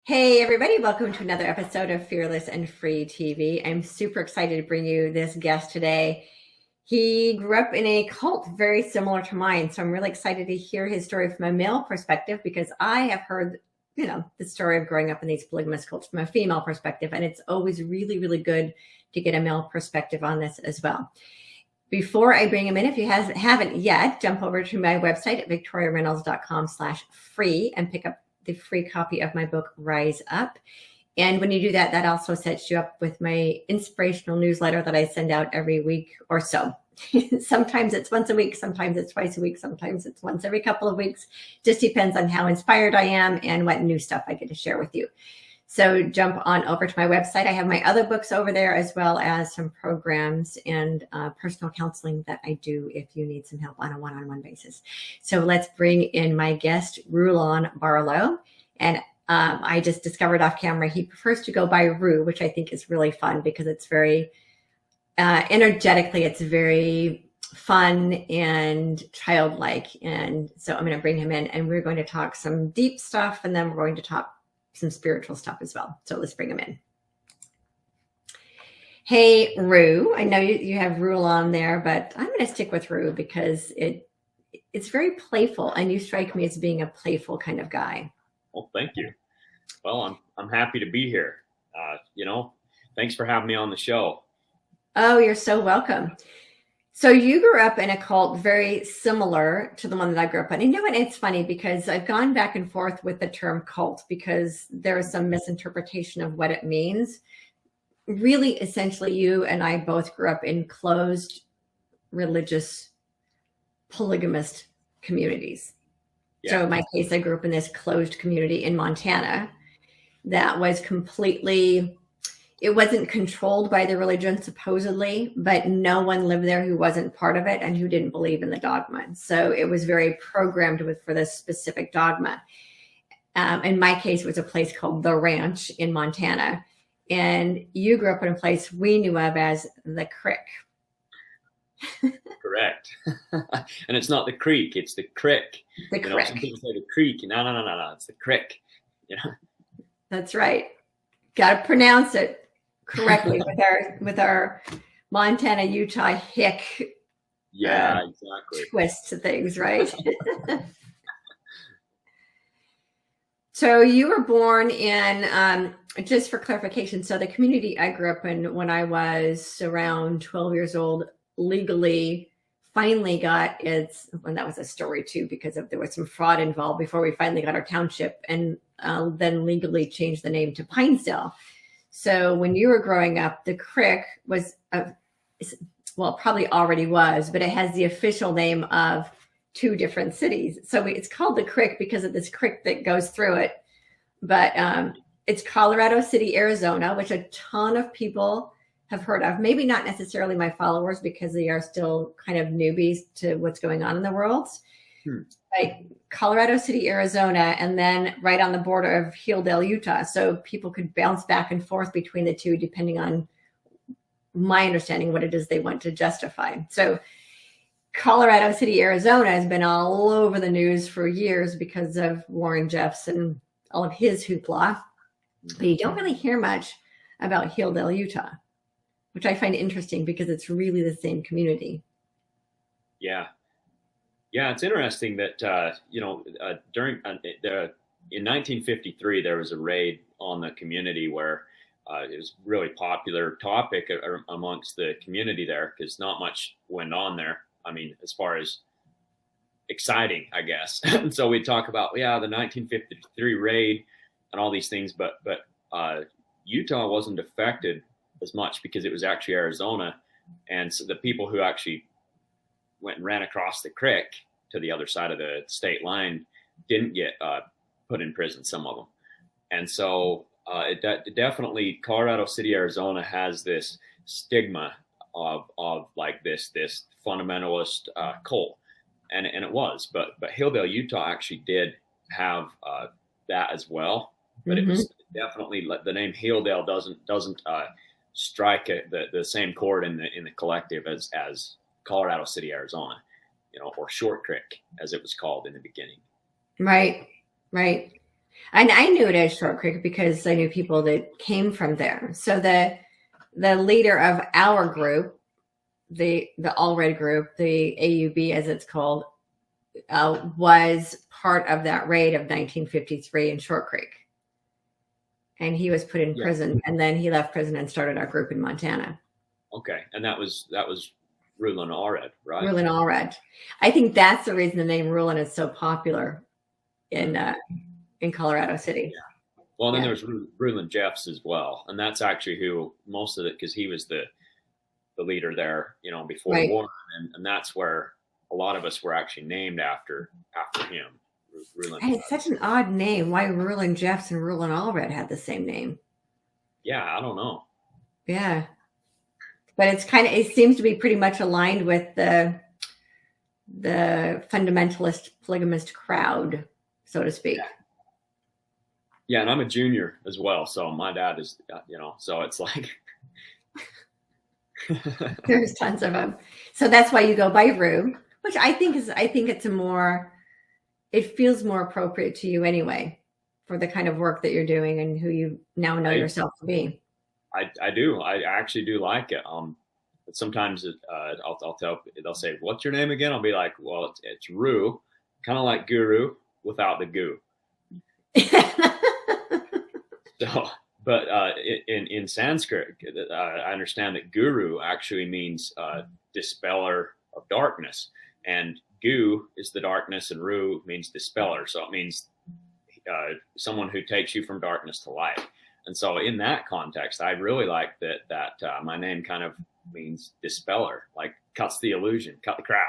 Hey everybody, welcome to another episode of Fearless and Free TV. I'm super excited to bring you this guest today. He grew up in a cult very similar to mine, so I'm really excited to hear his story from a male perspective because I have heard, the story of growing up in these polygamous cults from a female perspective, and it's always really, really good to get a male perspective on this as well. Before I bring him in, if you haven't yet, jump over to my website at victoriareynolds.com/free and pick up the free copy of my book, Rise Up. And when you do that, that also sets you up with my inspirational newsletter that I send out every week or so. Sometimes it's once a week, sometimes it's twice a week, sometimes it's once every couple of weeks. Just depends on how inspired I am and what new stuff I get to share with you. So jump on over to my website. I have my other books over there, as well as some programs and personal counseling that I do if you need some help on a one-on-one basis. So let's bring in my guest, Rulon Barlow. And I just discovered off camera, he prefers to go by Ru, which I think is really fun because it's very energetically, it's very fun and childlike. And so I'm going to bring him in and we're going to talk some deep stuff, and then we're going to talk some spiritual stuff as well. So let's bring him in. Hey, Ru. I know you have Rulon there, but I'm going to stick with Ru because it's very playful, and you strike me as being a playful kind of guy. Well, thank you. Well, I'm happy to be here. Thanks for having me on the show. Oh, you're so welcome. So you grew up in a cult very similar to the one that I grew up in. And you know what? It's funny because I've gone back and forth with the term cult because there is some misinterpretation of what it means. Really, essentially, you and I both grew up in closed religious polygamist communities. Yeah. So in my case, I grew up in this closed community in Montana that was completely... It wasn't controlled by the religion, supposedly, but no one lived there who wasn't part of it and who didn't believe in the dogma. So it was very programmed for this specific dogma. In my case, it was a place called The Ranch in Montana. And you grew up in a place we knew of as the Crick. Correct. And it's not the creek, it's the crick. The Crick. Some people say the creek. No, it's the crick. That's right. Got to pronounce it correctly with our Montana, Utah hick. Yeah, exactly. Twist to things, right? So you were born in, just for clarification, so the community I grew up in when I was around 12 years old, legally finally got its, and that was a story too, because there was some fraud involved before we finally got our township, and then legally changed the name to Pinesdale. So when you were growing up, the Crick was, probably already was, but it has the official name of two different cities. So it's called the Crick because of this creek that goes through it. But it's Colorado City, Arizona, which a ton of people have heard of. Maybe not necessarily my followers because they are still kind of newbies to what's going on in the world. Like Colorado City, Arizona, and then right on the border of Hilldale, Utah. So people could bounce back and forth between the two, depending on my understanding what it is they want to justify. So Colorado City, Arizona has been all over the news for years because of Warren Jeffs and all of his hoopla. But you don't really hear much about Hilldale, Utah, which I find interesting because it's really the same community. Yeah. Yeah, it's interesting that, during in 1953, there was a raid on the community where it was a really popular topic amongst the community there because not much went on there. I mean, as far as exciting, I guess. And so we talk about, the 1953 raid and all these things, but Utah wasn't affected as much because it was actually Arizona. And so the people who actually went and ran across the creek to the other side of the state line didn't get put in prison, some of them. And so definitely Colorado City, Arizona has this stigma of like this fundamentalist cult. And it was, but Hilldale, Utah actually did have that as well. But it was definitely, the name Hilldale doesn't strike the same chord in the collective as Colorado City, Arizona, or Short Creek, as it was called in the beginning. Right. And I knew it as Short Creek because I knew people that came from there. So the leader of our group, the All Red group, the AUB as it's called, was part of that raid of 1953 in Short Creek. And he was put in prison, and then he left prison and started our group in Montana. Okay, and that was Rulon Allred, right? Rulon Allred. I think that's the reason the name Rulon is so popular in Colorado City. Yeah. Well, then there's Rulon Jeffs as well, and that's actually who most of it, because he was the leader there, before the war, and that's where a lot of us were actually named after him. Rulon. And it's such an odd name. Why Rulon Jeffs and Rulon Allred had the same name? Yeah, I don't know. Yeah, but it seems to be pretty much aligned with the fundamentalist polygamist crowd, so to speak. Yeah, and I'm a junior as well, so my dad is, so it's like there's tons of them. So that's why you go by Rue, which I think it feels more appropriate to you anyway for the kind of work that you're doing and who you now know yourself to be. I do. I actually do like it. But sometimes I'll tell, they'll say, "What's your name again?" I'll be like, "Well, it's Rue," kind of like guru without the goo. So, but in Sanskrit, I understand that guru actually means dispeller of darkness, and gu is the darkness, and ru means dispeller. So it means someone who takes you from darkness to light. And so in that context, I really like that my name kind of means dispeller, like cuts the illusion, cut the crap,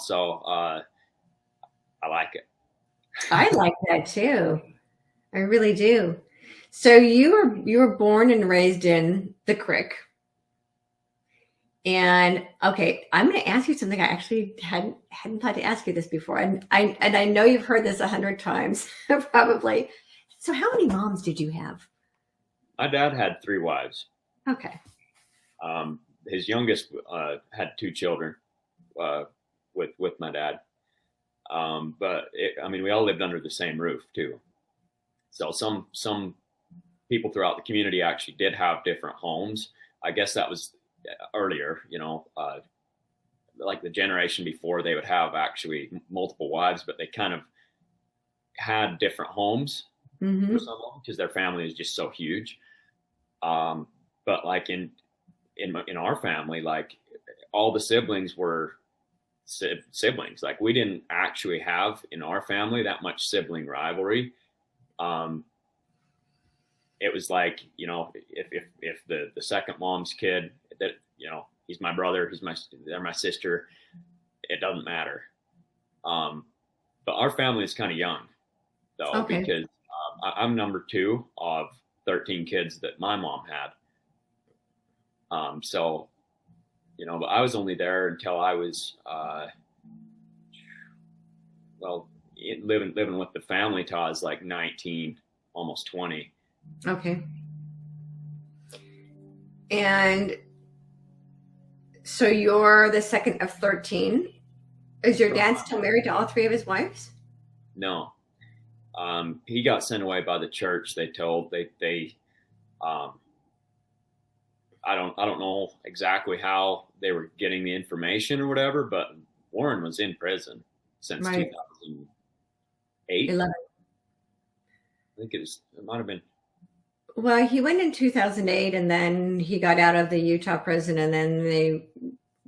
so I like it. I like that too. I really do. So you were born and raised in the Crick. And okay, I'm going to ask you something I actually hadn't thought to ask you this before, and I know you've heard this 100 times probably. So how many moms did you have? My dad had 3 wives. Okay. His youngest had 2 children with my dad. But we all lived under the same roof too. So some people throughout the community actually did have different homes. I guess that was earlier, like the generation before, they would have actually multiple wives, but they kind of had different homes for some of them because their family is just so huge. But like in our family, like all the siblings were siblings. Like we didn't actually have in our family that much sibling rivalry. It was like, if the second mom's kid that, he's my brother, they're my sister, it doesn't matter. But our family is kind of young though, because I'm number 2 of 13 kids that my mom had. So, but I was only there until I was, living with the family till I was like 19, almost 20. Okay. And so you're the second of 13. Is your dad still married to all 3 of his wives? No. He got sent away by the church. They I don't know exactly how they were getting the information or whatever, but Warren was in prison since 2008. 11. I think it might have been. Well, he went in 2008, and then he got out of the Utah prison, and then they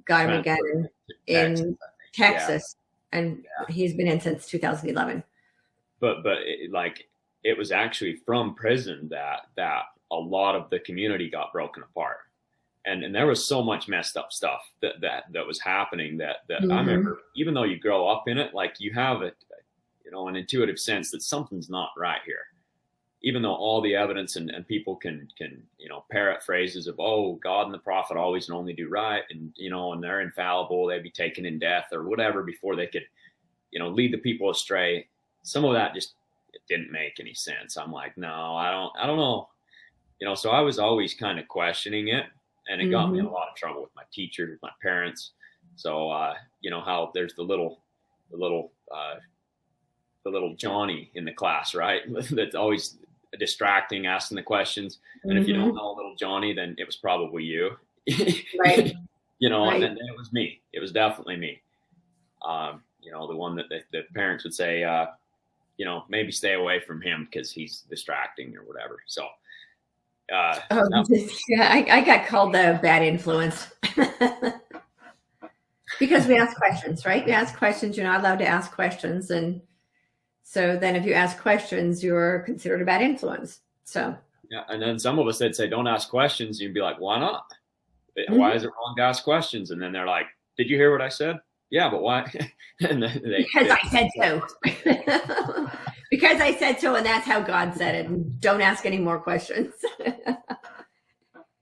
got him again in Texas, and he's been in since 2011. But it was actually from prison that a lot of the community got broken apart, and there was so much messed up stuff that was happening that I remember. Even though you grow up in it, like you have an intuitive sense that something's not right here. Even though all the evidence and people can parrot phrases of, oh, God and the prophet always and only do right, and and they're infallible, they'd be taken in death or whatever before they could lead the people astray. Some of that just didn't make any sense. I'm like, no, I don't know, so I was always kind of questioning it, and it got me in a lot of trouble with my teachers, with my parents. So how there's the little little Johnny in the class, right? That's always distracting, asking the questions. And if you don't know little Johnny, then it was probably you. Right. And then it was me. It was definitely me. The one that the parents would say, maybe stay away from him because he's distracting or whatever. So, I got called the bad influence because we ask questions, right? We ask questions. You're not allowed to ask questions. And so then if you ask questions, you're considered a bad influence. So, yeah. And then some of us, they'd say, don't ask questions. You'd be like, why not? Why is it wrong to ask questions? And then they're like, did you hear what I said? Yeah, but why? Because I said so. Because I said so, and that's how God said it. And don't ask any more questions.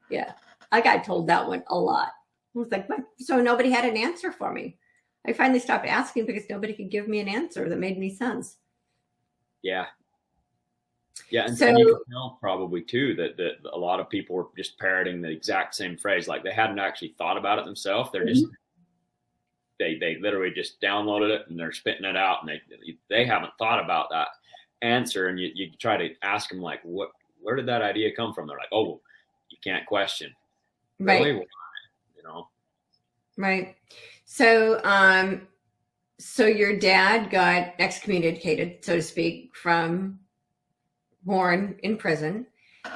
Yeah, I got told that one a lot. I was like, what? So nobody had an answer for me. I finally stopped asking because nobody could give me an answer that made any sense. Yeah. Yeah, and you can tell probably too that a lot of people were just parroting the exact same phrase. Like they hadn't actually thought about it themselves. They're just they literally just downloaded it and they're spitting it out, and they haven't thought about that answer. And you try to ask them like, where did that idea come from? They're like, oh, you can't question. Right. Really? Right. So, so your dad got excommunicated, so to speak, from Warren in prison.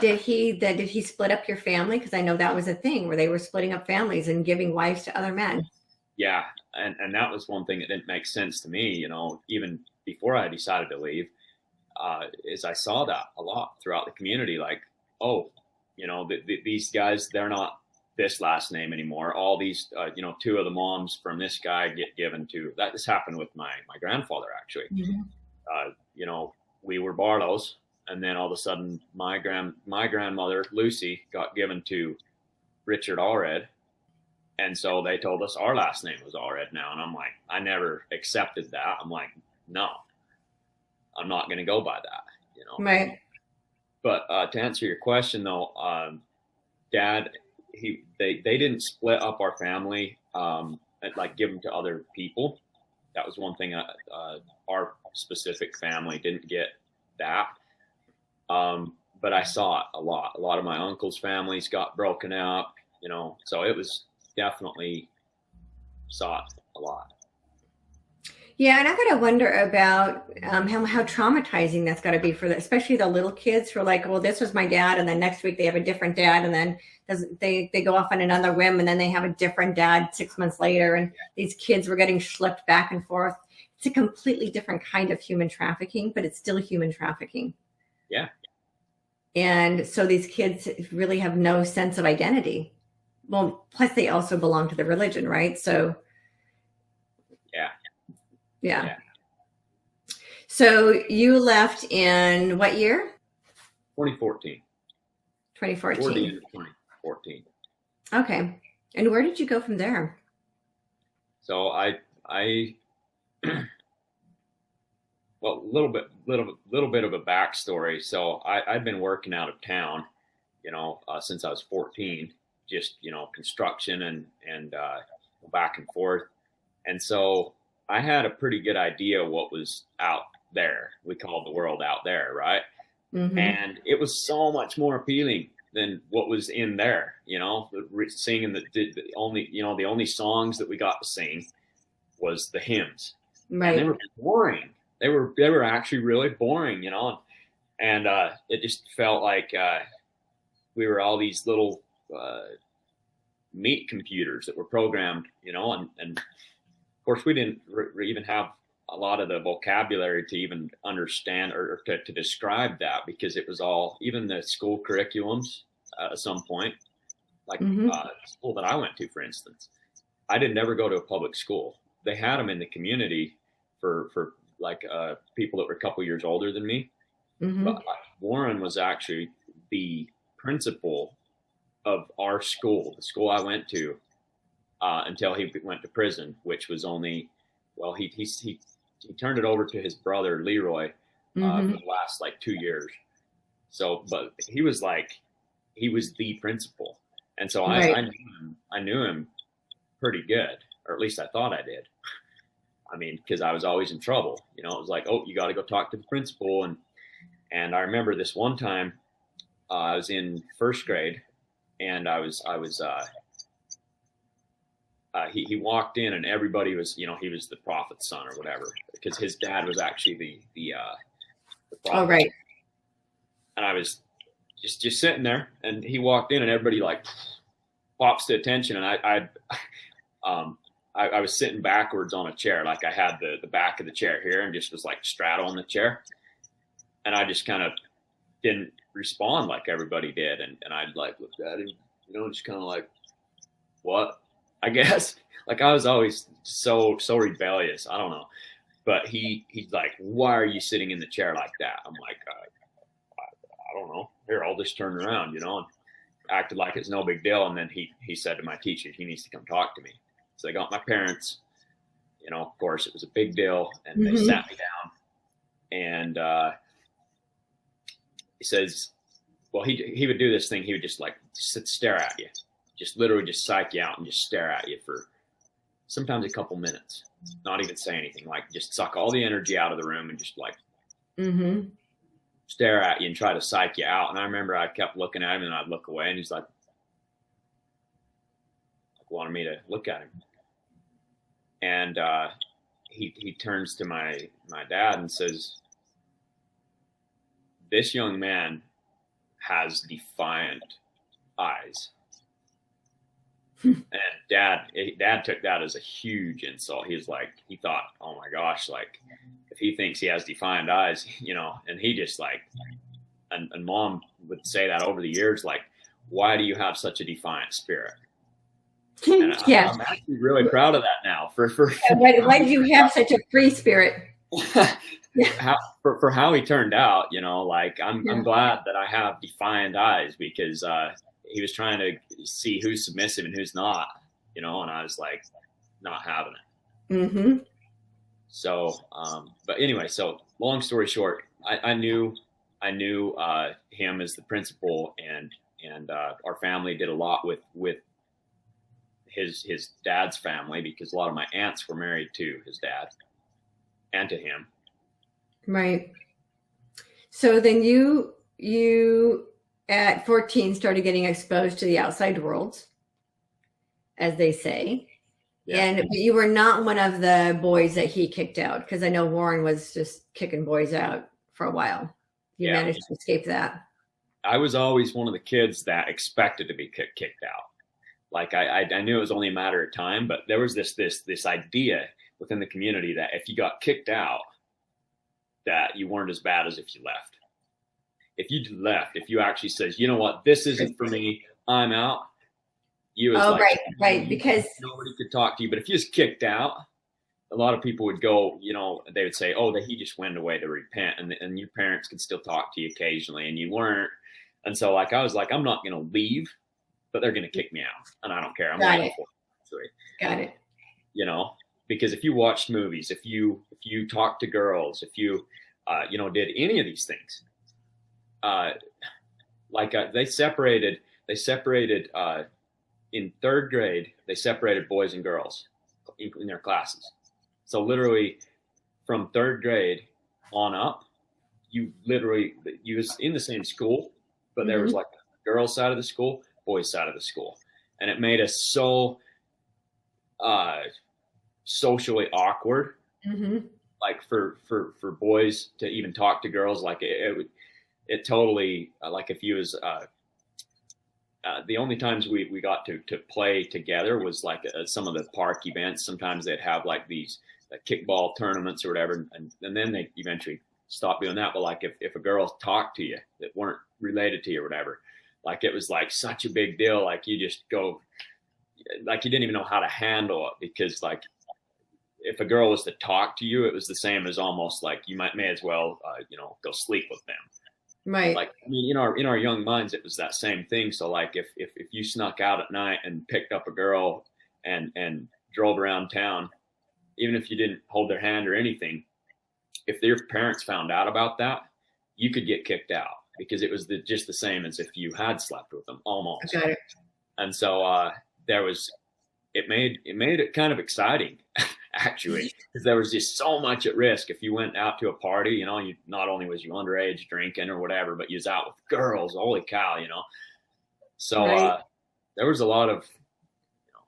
Did he split up your family? Because I know that was a thing where they were splitting up families and giving wives to other men. Yeah. And that was one thing that didn't make sense to me, even before I decided to leave, is I saw that a lot throughout the community. Like, oh, these guys, they're not this last name anymore. All these, two of the moms from this guy get given to that. This happened with my grandfather, actually. We were Barlows. And then all of a sudden my grandmother, Lucy, got given to Richard Allred. And so they told us our last name was Allred now. And I'm like, I never accepted that. I'm like, no, I'm not going to go by that, Right. But to answer your question though, Dad, they didn't split up our family, like give them to other people. That was one thing. Our specific family didn't get that. But I saw it a lot. A lot of my uncles' families got broken up, so it was definitely saw it a lot. Yeah, and I gotta wonder about how traumatizing that's got to be for especially the little kids who are like, well, this was my dad, and then next week they have a different dad, and then they go off on another whim, and then they have a different dad 6 months later, and these kids were getting schlepped back and forth. It's a completely different kind of human trafficking, but it's still human trafficking. Yeah. And so these kids really have no sense of identity. Well, plus they also belong to the religion, right? So yeah. So you left in what year? 2014. 2014. Okay. And where did you go from there? So I well, a little bit of a backstory. So I'd been working out of town, since I was 14, just, construction and back and forth. And so I had a pretty good idea what was out there. We called the world out there, right? Mm-hmm. And it was so much more appealing than what was in there, singing the only songs that we got to sing was the hymns. Right. And they were boring. They were actually really boring, and it just felt like we were all these little meat computers that were programmed, and of course we didn't even have a lot of the vocabulary to even understand or to describe that, because it was all, even the school curriculums at some point, like the school that I went to, for instance, I didn't ever go to a public school. They had them in the community for like people that were a couple years older than me. Mm-hmm. But Warren was actually the principal of our school, the school I went to, until he went to prison, which was only, well, he turned it over to his brother Leroy for the last 2 years. So, but he was the principal, and so right. I knew him pretty good, or at least I thought I did. I mean, because I was always in trouble. You know, it was like, oh, you got to go talk to the principal. And I remember this one time, I was in first grade, and he walked in, and everybody was, you know, he was the prophet's son or whatever, because his dad was actually the prophet. Oh, right. And I was just sitting there, and he walked in, and everybody like pops to attention, and I was sitting backwards on a chair, like I had the back of the chair here, and just was like straddling the chair, and I just kind of didn't respond like everybody did, and I'd like looked at him, you know, just kind of like, what? I guess like I was always so rebellious. I don't know, but he's like, why are you sitting in the chair like that? I'm like, I don't know. Here, I'll just turn around, you know, and acted like it's no big deal. And then he said to my teacher, he needs to come talk to me. So I got my parents, you know, of course it was a big deal, and they sat me down, and he says, well, he would do this thing. He would just like stare at you, just literally just psych you out and just stare at you for sometimes a couple minutes, not even say anything, like just suck all the energy out of the room and just like stare at you and try to psych you out. And I remember I kept looking at him, and I'd look away, and he's like wanted me to look at him. And he turns to my dad and says, this young man has defiant eyes. And dad took that as a huge insult. He was like, he thought, oh my gosh, like if he thinks he has defiant eyes, you know, and he just like, and mom would say that over the years, like, why do you have such a defiant spirit? And I'm actually really proud of that now. Why do you have such a free spirit? For how he turned out, you know, like I'm glad that I have defiant eyes, because he was trying to see who's submissive and who's not, you know, and I was like not having it. So, but anyway, so long story short, I knew him as the principal, and our family did a lot with his dad's family, because a lot of my aunts were married to his dad and to him. Right. So then you at 14 started getting exposed to the outside world, as they say. Yeah. But you were not one of the boys that he kicked out, because I know Warren was just kicking boys out for a while. You managed to escape that. I was always one of the kids that expected to be kicked out. Like I knew it was only a matter of time, but there was this idea within the community that if you got kicked out, that you weren't as bad as if you left. If you left, if you actually says, you know what, this isn't for me, I'm out. You was right, because nobody could talk to you. But if you was kicked out, a lot of people would go, you know, they would say, oh, that he just went away to repent, and your parents could still talk to you occasionally, and you weren't. And so like I was like, I'm not going to leave, but they're going to kick me out, and I don't care. I'm waiting for it. Got it. You know, because if you watched movies, if you talked to girls, if you you know, did any of these things, they separated in third grade, they separated boys and girls in their classes. So literally from third grade on up, you was in the same school, but there was like a girls' side of the school, boys' side of the school. And it made us so socially awkward. Like for boys to even talk to girls, like it totally, like if you was, the only times we got to play together was like some of the park events. Sometimes they'd have like these kickball tournaments or whatever. And then they eventually stopped doing that. But like if a girl talked to you that weren't related to you or whatever, like it was like such a big deal. Like you just go, like you didn't even know how to handle it, because like if a girl was to talk to you, it was the same as almost like you may as well, you know, go sleep with them. Right. Like, I mean, in our young minds, it was that same thing. So like if you snuck out at night and picked up a girl and drove around town, even if you didn't hold their hand or anything, if their parents found out about that, you could get kicked out, because it was just the same as if you had slept with them almost. And so it made it kind of exciting actually, because there was just so much at risk. If you went out to a party, you know, you not only was you underage drinking or whatever, but you was out with girls. Holy cow, you know. So Right. there was a lot of, you know,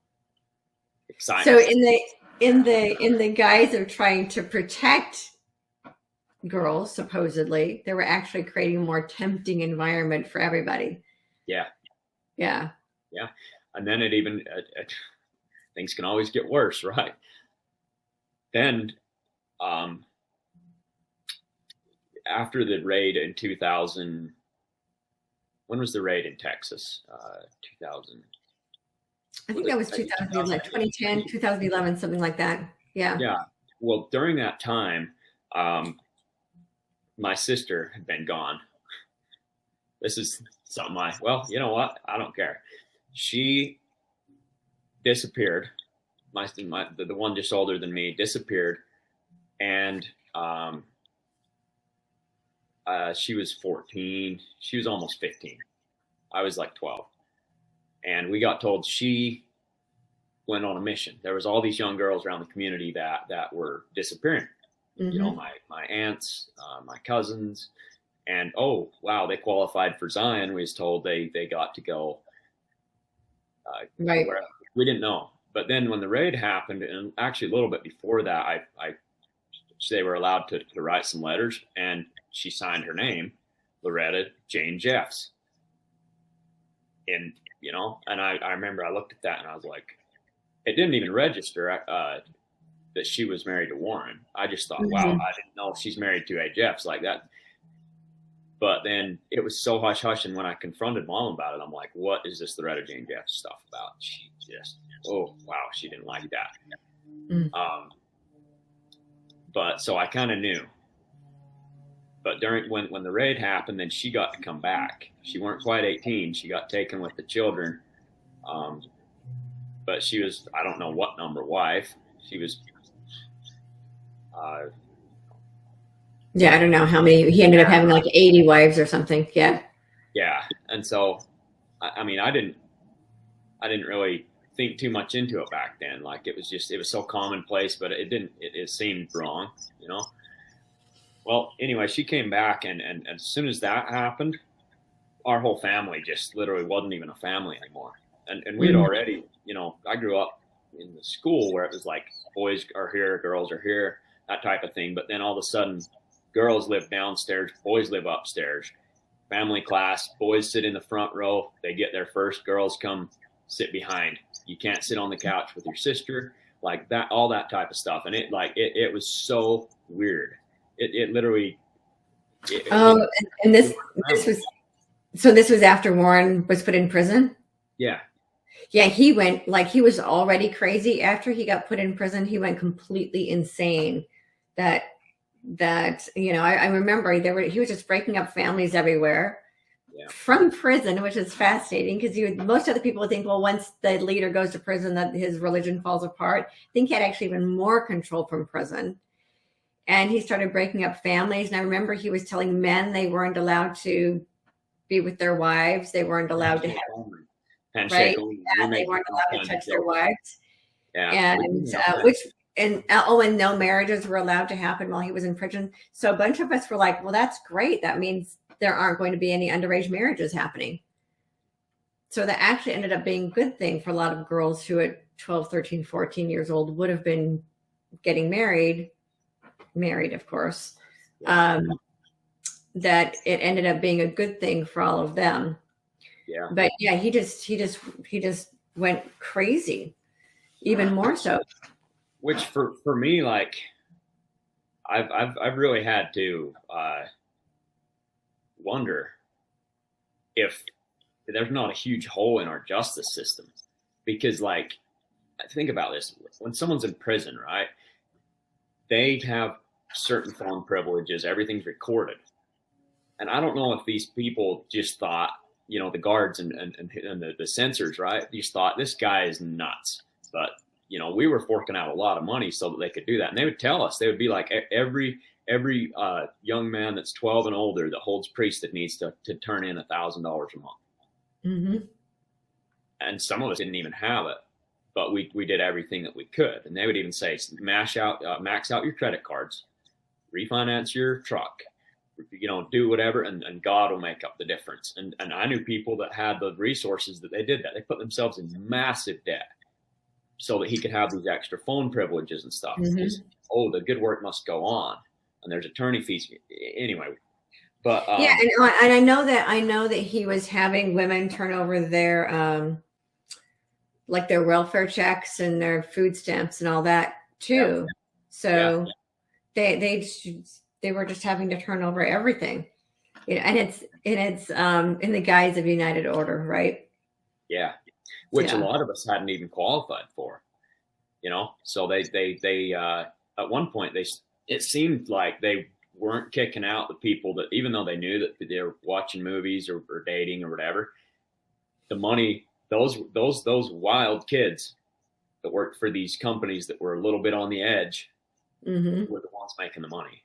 excitement. So in the guise of trying to protect girls, supposedly, they were actually creating a more tempting environment for everybody. Yeah. Yeah. Yeah. And then it even, things can always get worse, right? Then, after the raid in 2000, when was the raid in Texas? 2000. I think that was 2011, 2010, 2011, something like that. Yeah. Yeah. Well, during that time, my sister had been gone. This is something well, you know what? I don't care. She disappeared. The one just older than me disappeared. And she was 14. She was almost 15. I was like 12. And we got told she went on a mission. There was all these young girls around the community that were disappearing. Mm-hmm. You know, my aunts, my cousins, and oh wow, they qualified for Zion. We was told they got to go. Right. We didn't know. But then when the raid happened, and actually a little bit before that, they were allowed to write some letters, and she signed her name, Loretta Jane Jeffs. And you know, and I remember I looked at that and I was like, it didn't even register that she was married to Warren. I just thought, wow, I didn't know she's married to a Jeffs like that. But then it was so hush hush, and when I confronted Mom about it, I'm like, what is this Loretta Jane Jeffs stuff about? She just, oh wow, she didn't like that. But so I kind of knew. But during when the raid happened, then she got to come back. She weren't quite 18. She got taken with the children. But she was, I don't know what number wife. She was. Yeah, I don't know how many. He ended up having like 80 wives or something. Yeah. Yeah, and so, I mean, I didn't really think too much into it back then. Like it was so commonplace, but it seemed wrong, you know. Well, anyway, she came back, and as soon as that happened, our whole family just literally wasn't even a family anymore. And we had already, you know, I grew up in the school where it was like boys are here, girls are here, that type of thing. But then all of a sudden, girls live downstairs, boys live upstairs. Family class, boys sit in the front row. They get there first. Girls come sit behind. You can't sit on the couch with your sister, like that, all that type of stuff. And it was so weird. It literally. And this was after Warren was put in prison. Yeah. Yeah, he went, like, he was already crazy. After he got put in prison, he went completely insane. That you know, I remember he was just breaking up families everywhere. Yeah. From prison, which is fascinating because most other people would think, well, once the leader goes to prison, that his religion falls apart. I think he had actually even more control from prison. And he started breaking up families. And I remember he was telling men they weren't allowed to be with their wives. They weren't allowed to have, right? Yeah, they weren't allowed to touch their wives. Yeah. And no marriages were allowed to happen while he was in prison. So a bunch of us were like, well, that's great. That means there aren't going to be any underage marriages happening. So that actually ended up being a good thing for a lot of girls who at 12, 13, 14 years old would have been getting married, of course. That it ended up being a good thing for all of them. Yeah. But yeah, he just went crazy, even more so. Which for me, like, I've really had to wonder if there's not a huge hole in our justice system, because, like, think about this: when someone's in prison, right, they have certain phone privileges, everything's recorded, and I don't know if these people just thought, you know, the guards and the censors, right, just thought this guy is nuts, but you know, we were forking out a lot of money so that they could do that. And they would tell us, they would be like, every young man that's 12 and older that holds priesthood needs to turn in $1,000 a month. Mm-hmm. And some of us didn't even have it. but we did everything that we could. And they would even say, max out your credit cards, refinance your truck, do whatever, and God will make up the difference. And I knew people that had the resources that they did that. They put themselves in massive debt so that he could have these extra phone privileges and stuff. Because, the good work must go on, and there's attorney fees anyway. But yeah, and I know that he was having women turn over their like their welfare checks and their food stamps and all that too. Yeah. So they were just having to turn over everything, and it's in the guise of United Order, right? Yeah, which a lot of us hadn't even qualified for, So they at one point it seemed like they weren't kicking out the people that, even though they knew that they were watching movies or dating or whatever, the money, those wild kids that worked for these companies that were a little bit on the edge were the ones making the money.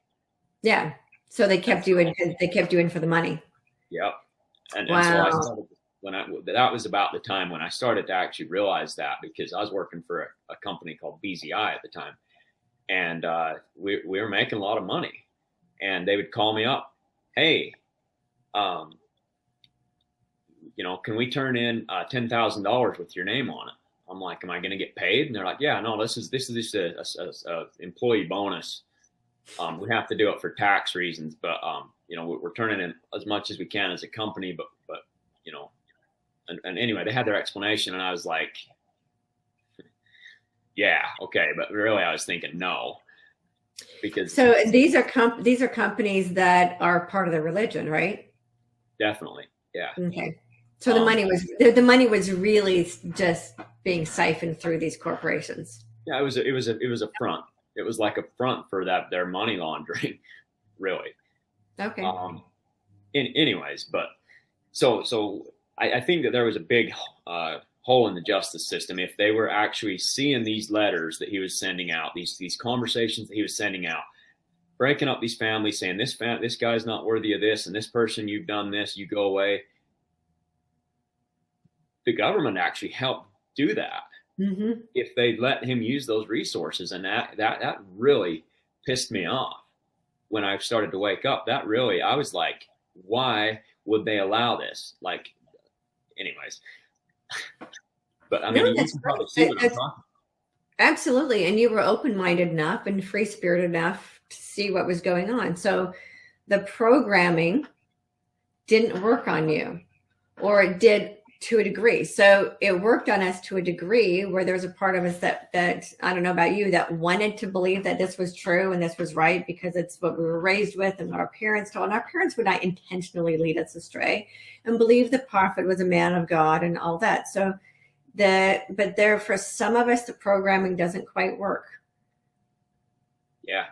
Yeah. So they kept you in. They kept you in for the money. Yep. And so I started that was about the time when I started to actually realize that, because I was working for a company called BZI at the time, and we were making a lot of money, and they would call me up, hey, can we turn in $10,000 with your name on it? I'm like, am I going to get paid? And they're like, yeah, no, this is just a employee bonus. We have to do it for tax reasons, but we're turning in as much as we can as a company, but and anyway, they had their explanation, and I was like, yeah, okay, but really, I was thinking no, because these are companies that are part of the religion, right? Definitely, yeah. Okay, so the money was really just being siphoned through these corporations. Yeah, it was a front. It was like a front for their money laundering, really. Okay. Anyways, but so I think that there was a big hole in the justice system if they were actually seeing these letters that he was sending out, these conversations that he was sending out, breaking up these families, saying this guy's not worthy of this, and this person, you've done this, you go away. The government actually helped do that. If they let him use those resources, and that really pissed me off when I started to wake up. I was like, why would they allow this? Like, anyways, but I mean, you can probably see what I'm talking about. Absolutely, and you were open-minded enough and free-spirited enough to see what was going on. So the programming didn't work on you, or it did to a degree. So it worked on us to a degree where there was a part of us that I don't know about you, that wanted to believe that this was true and this was right because it's what we were raised with and what our parents told. And our parents would not intentionally lead us astray, and believe the prophet was a man of God and all that. So for some of us, the programming doesn't quite work. Yeah.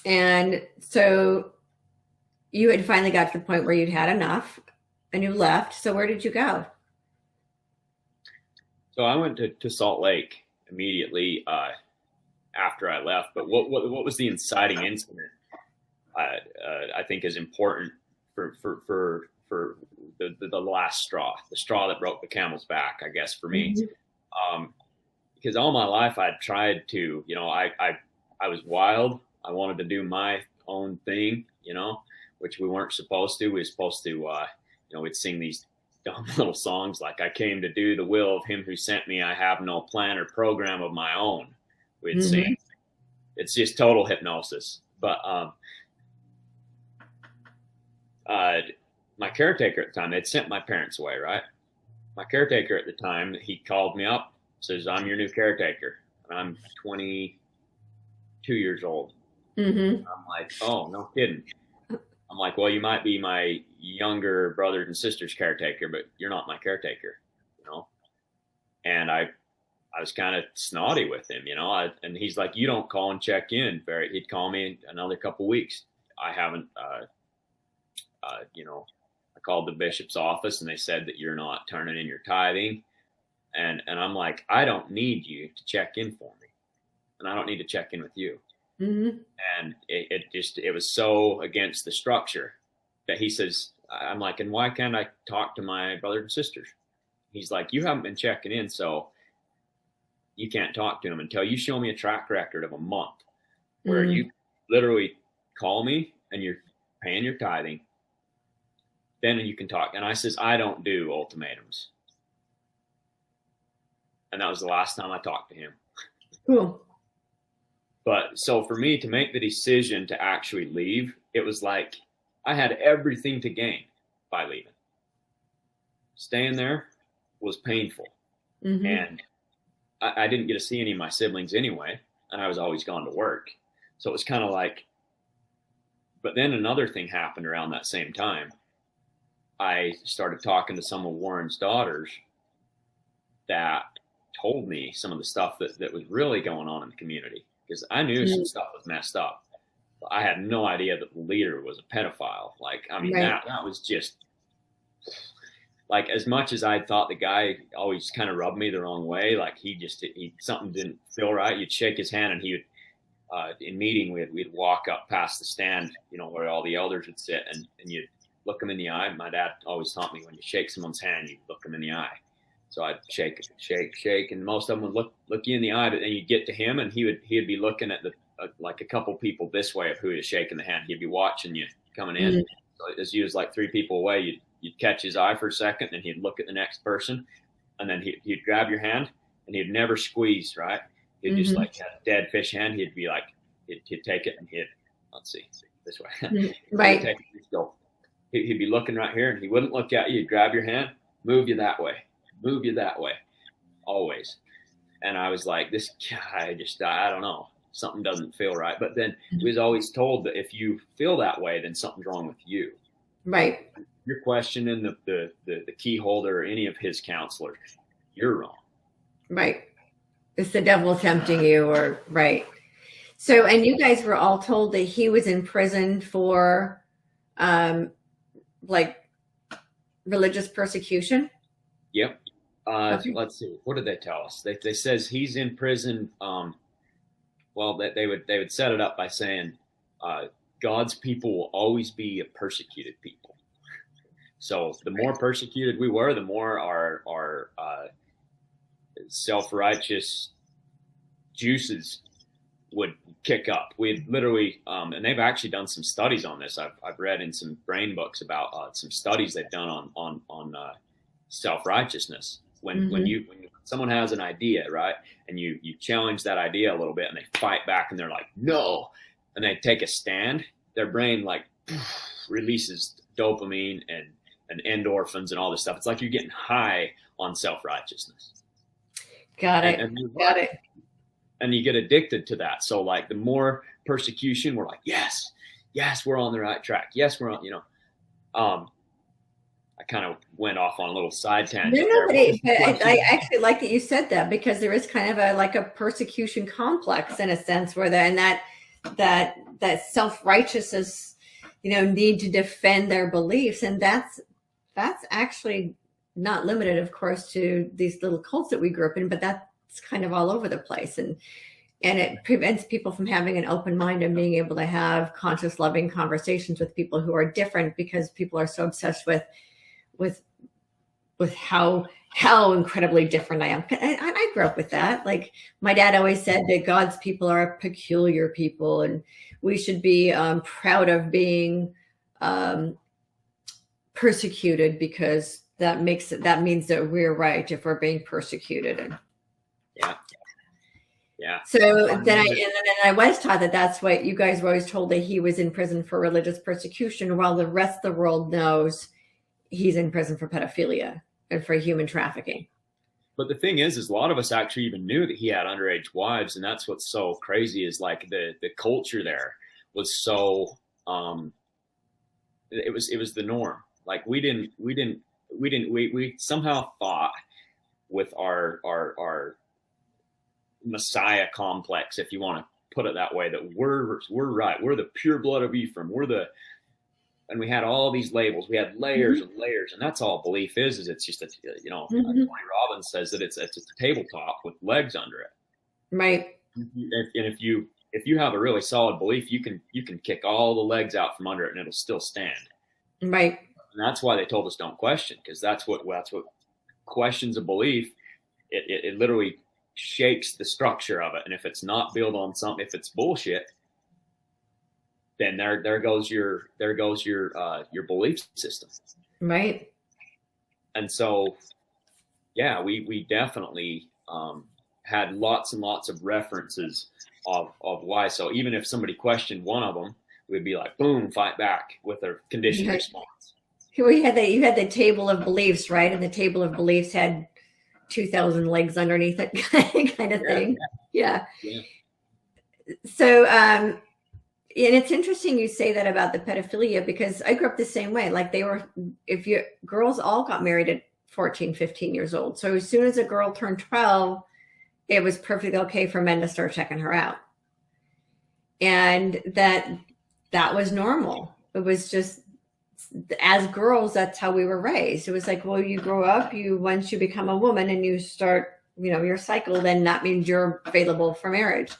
And so you had finally got to the point where you'd had enough. And you left. So where did you go? So I went to Salt Lake immediately after I left. But what was the inciting incident? I think is important for the last straw, the straw that broke the camel's back, I guess, for me. Because all my life I'd tried to, I was wild. I wanted to do my own thing, which we weren't supposed to. We were supposed to. We'd sing these dumb little songs like, I came to do the will of him who sent me. I have no plan or program of my own. We'd sing. It's just total hypnosis. But my caretaker at the time, they'd sent my parents away, right? My caretaker at the time, he called me up, says, I'm your new caretaker. And I'm 22 years old. I'm like, oh, no kidding. I'm like, well, you might be my younger brothers and sisters caretaker, but you're not my caretaker, And I was kind of snotty with him, and he's like, you don't call and check in. He'd call me another couple weeks. I haven't, I called the bishop's office and they said that you're not turning in your tithing. And I'm like, I don't need you to check in for me. And I don't need to check in with you. And it was so against the structure that he says, I'm like, and why can't I talk to my brothers and sisters? He's like, you haven't been checking in, so you can't talk to him until you show me a track record of a month where you literally call me and you're paying your tithing. Then you can talk. And I says, I don't do ultimatums. And that was the last time I talked to him. Cool. But so for me to make the decision to actually leave, it was like I had everything to gain by leaving. Staying there was painful. And I didn't get to see any of my siblings anyway. And I was always gone to work. So it was kind of like, but then another thing happened around that same time. I started talking to some of Warren's daughters that told me some of the stuff that was really going on in the community, because I knew some stuff was messed up. But I had no idea that the leader was a pedophile. Like, I mean, that was just like, as much as I thought the guy always kind of rubbed me the wrong way, like he something didn't feel right. You'd shake his hand and he would, in meeting, we'd walk up past the stand, you know, where all the elders would sit, and you'd look them in the eye. My dad always taught me, when you shake someone's hand, you look them in the eye. So I'd shake, and most of them would look you in the eye, but then you'd get to him, and he'd be looking at like a couple people this way of who is shaking the hand. He'd be watching you coming in. So as you was like 3 people away, you'd catch his eye for a second, and he'd look at the next person, and then he'd grab your hand, and he'd never squeeze, right? He'd just like have a dead fish hand. He'd be like, he'd take it and let's see, this way. Right. He'd take it, he'd go. He'd be looking right here, and he wouldn't look at you. He'd grab your hand, move you that way, always. And I was like, this guy I don't know, something doesn't feel right. But then we was always told that if you feel that way, then something's wrong with you. Right. If you're questioning the key holder or any of his counselors, you're wrong. Right. It's the devil tempting you, or right. So, and you guys were all told that he was in prison for like religious persecution? Yep. Okay. Let's see. What did they tell us? They says he's in prison. Well, that they would set it up by saying, God's people will always be a persecuted people. So the more persecuted we were, the more our self-righteous juices would kick up. We'd literally, and they've actually done some studies on this. I've read in some brain books about some studies they've done on self-righteousness. When someone has an idea, right, and you challenge that idea a little bit, and they fight back, and they're like, no, and they take a stand, their brain like releases dopamine and endorphins and all this stuff. It's like you're getting high on self-righteousness. Got it. Got it. And you get addicted to that. So like the more persecution, we're like, yes, we're on the right track. Yes, we're on, I kind of went off on a little side tangent. I actually like that you said that, because there is kind of a persecution complex in a sense, where that self-righteousness, need to defend their beliefs. And that's actually not limited, of course, to these little cults that we grew up in, but that's kind of all over the place. And it prevents people from having an open mind and being able to have conscious, loving conversations with people who are different, because people are so obsessed with how incredibly different I am. I grew up with that. Like, my dad always said that God's people are a peculiar people, and we should be proud of being persecuted, because that means that we're right if we're being persecuted. And yeah. So then I was taught that that's what you guys were always told, that he was in prison for religious persecution, while the rest of the world knows he's in prison for pedophilia and for human trafficking. But the thing is a lot of us actually even knew that he had underage wives, and that's what's so crazy is like the culture there was so it was the norm. Like we somehow thought with our Messiah complex, if you want to put it that way, that we're right. We're the pure blood of Ephraim. And we had all these labels. We had layers and layers, and that's all belief is it's just Tony Robbins says that it's a tabletop with legs under it. Right. And if you have a really solid belief, you can kick all the legs out from under it, and it'll still stand. Right. And that's why they told us don't question, because that's what questions a belief, it literally shakes the structure of it. And if it's not built on something, if it's bullshit, then there goes your belief system. Right. And so, yeah, we definitely had lots and lots of references of why. So even if somebody questioned one of them, we'd be like, boom, fight back with a conditioned response. Well, you had the table of beliefs, right? And the table of beliefs had 2,000 legs underneath it, kind of thing. Yeah. So, and it's interesting you say that about the pedophilia, because I grew up the same way. Like girls all got married at 14, 15 years old. So as soon as a girl turned 12, it was perfectly okay for men to start checking her out. And that was normal. It was just, as girls, that's how we were raised. It was like, well, you grow up, once you become a woman and you start, your cycle, then that means you're available for marriage.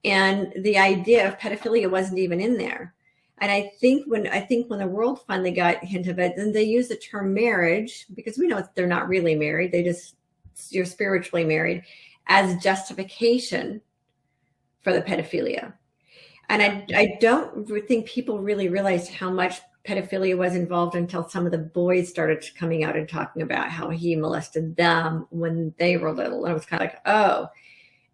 And the idea of pedophilia wasn't even in there. And I think when the world finally got hint of it, then they use the term marriage, because we know they're not really married. You're spiritually married, as justification for the pedophilia. And I don't think people really realized how much pedophilia was involved until some of the boys started coming out and talking about how he molested them when they were little. And it was kind of like, oh,